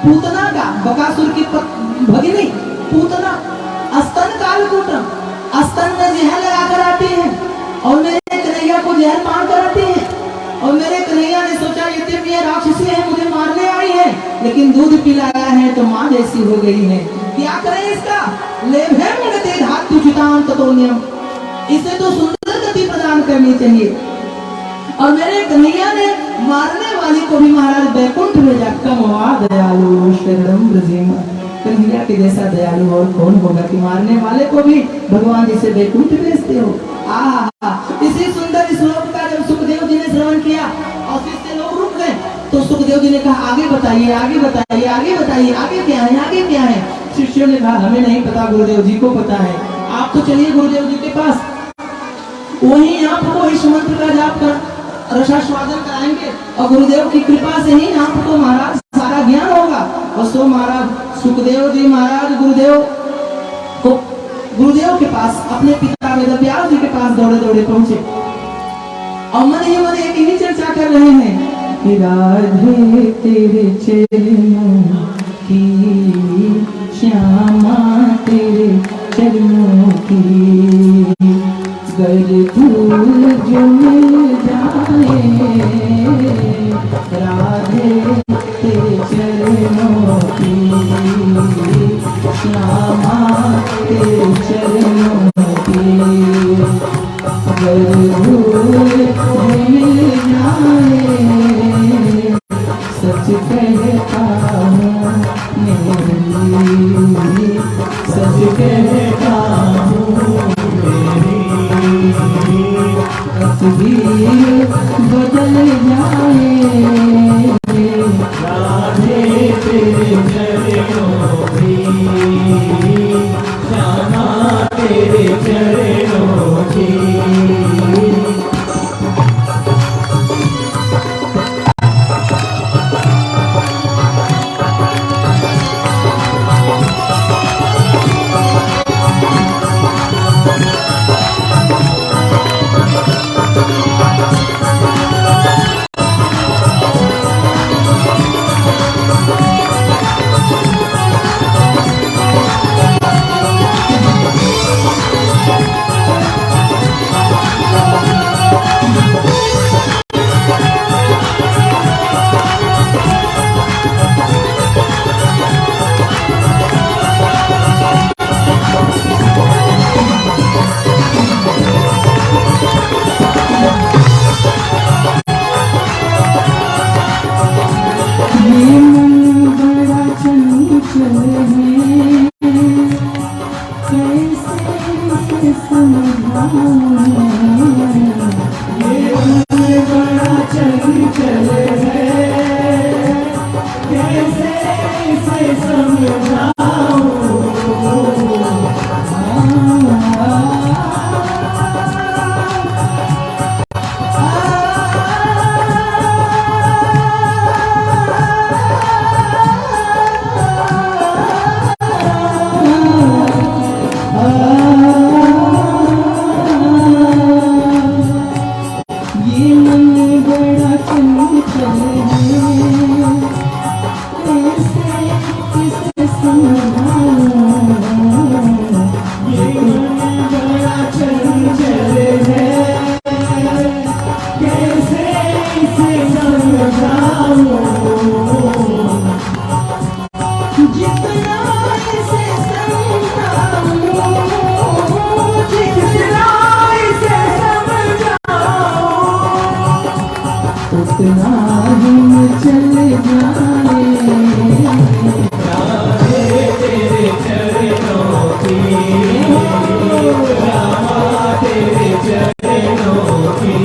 पूतना का बकासुर की भगिनी पूतना अस्तन कालकूटम, अस्तन में जहर लगाकर आती है और मेरे कन्हैया को जहर पान कराती है। और मेरे कन्हैया ने सोचा ये राक्षसी है, मुझे मारने आई है, लेकिन दूध पिलाया है तो माँ जैसी हो गई है। क्या करें इसका, लेभे मुगते धातु चितान ततोन्यम, इसे तो सुंदर गति प्रदान करनी चाहिए। और मेरे कन्हैया ने मारने वाली को भी महाराज बैकुंठ भेजा। कमवा दयालु शरणम ब्रजेमा, कन्हैया के जैसा दयालु और कौन होगा कि मारने वाले को भी भगवान जी से बैकुंठ भेजते हो। इसी सुंदर श्लोक का जब सुखदेव जी ने श्रवण किया और शिष्य लोग रुक गए तो सुखदेव जी ने कहा आगे बताइए आगे बताइए आगे बताइए, आगे क्या है आगे क्या है। शिष्यों ने कहा हमें नहीं पता, गुरुदेव जी को पता है। आप तो चलिए गुरुदेव जी के पास, वहीं आपको इस मंत्र का जाप कर रसास्वादन कराएंगे और गुरुदेव की कृपा से ही आपको महाराज सारा ज्ञान होगा। और सो महाराज सुखदेव जी महाराज गुरुदेव के पास अपने पिता वेद व्यास जी के पास दौड़े दौड़े पहुंचे और मन ही मन एक ही चर्चा कर रहे हैं कि राधे तेरे चरणों की, श्यामा तेरे चरणों की, गर फूल जो मिल जाए राधे तेरे चरणों की, श्यामा तेरे चरणों की, गर फूल जो मिल जाए सच कहता हूँ मेरी, सच कहता हूँ तकदीर बदल जाए राधे तेरे चरणों की, श्यामा तेरे ये मन बड़ा चंचल है, कैसे समझाऊं। ये मन बड़ा चंचल है, कैसे समझाऊं। ये मन बड़ा चंचल है, कैसे समझाऊं। ये मन बड़ा चंचल है, कैसे समझाऊं। जितना इसे समझाऊं, जितना इसे समझाऊं, उतना ही चल जाए। तेरे चरणों की, तेरे चरणों की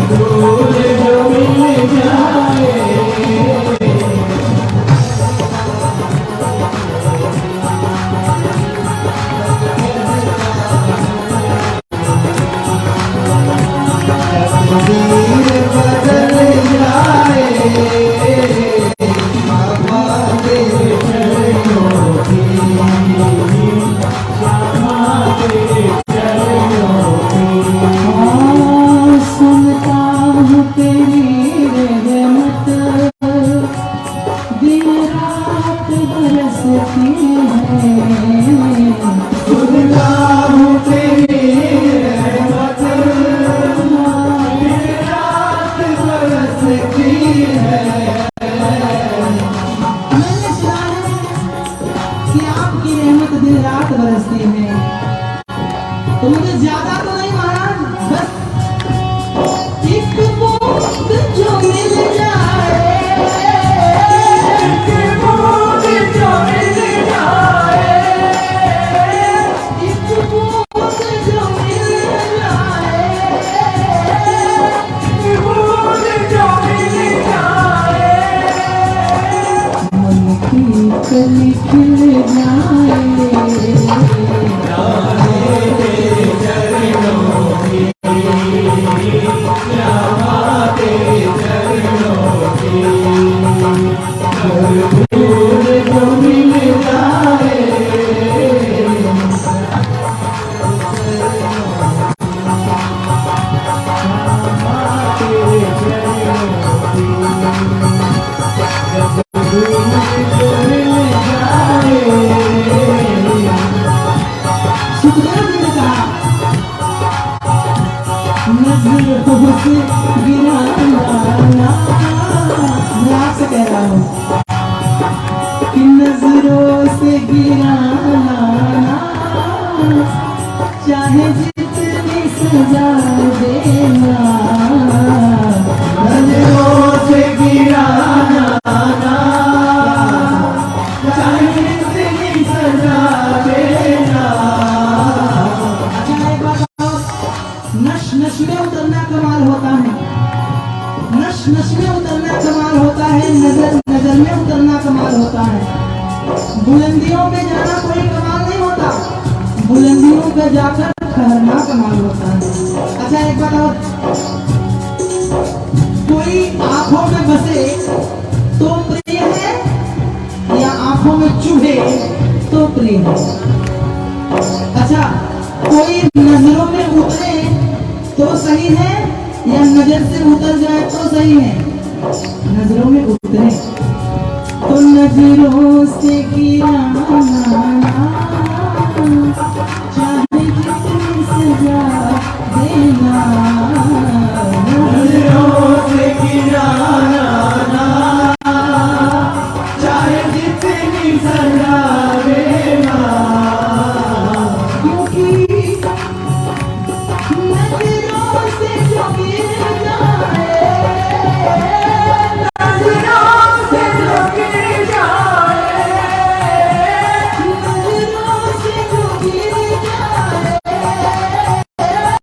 दूर जो मिल जाए। तकदीर बदल जाए, बाबा तेरे चरणों की, बाबा तेरे चरणों की। सुनता हूँ तेरी रहमत, दिन रात बरसती है। सुनता हूँ तेरी रहमत, दिन रात बरसती है। मैंने सुना है कि आपकी रहमत दिन रात बरसती है, तो मुझे ज्यादा तो नहीं महाराज, बस एक बूंद जो मिल जाए, एक बूंद जो मिल जाए, एक बूंद जो मिल जाए, एक बूंद जो मिल जाए, मन की कली खिल जाए। नजरों से गिराना, मैं आपसे कह रहा हूँ कि नजरों से गिराना, चाहे जितनी सजा देना। नजरों से गिराना, चाहे जितनी सजा देना। अच्छा एक बात, नश नश में उतरना कमाल होता है, नश नश में उतरना कमाल होता है, नजर नजर में उतरना कमाल होता है। बुलंदियों पे जाना कोई कमाल नहीं होता, बुलंदियों पे जाकर ठहरना कमाल होता है। अच्छा एक बात और, कोई आंखों में बसे तो प्रिय है, या आंखों में चुभे तो प्रिय है। अच्छा कोई नजरों में उतरे तो सही है, या नजर से उतर जाए तो सही है। नजरों में उतरे तो नजरों से गिराना,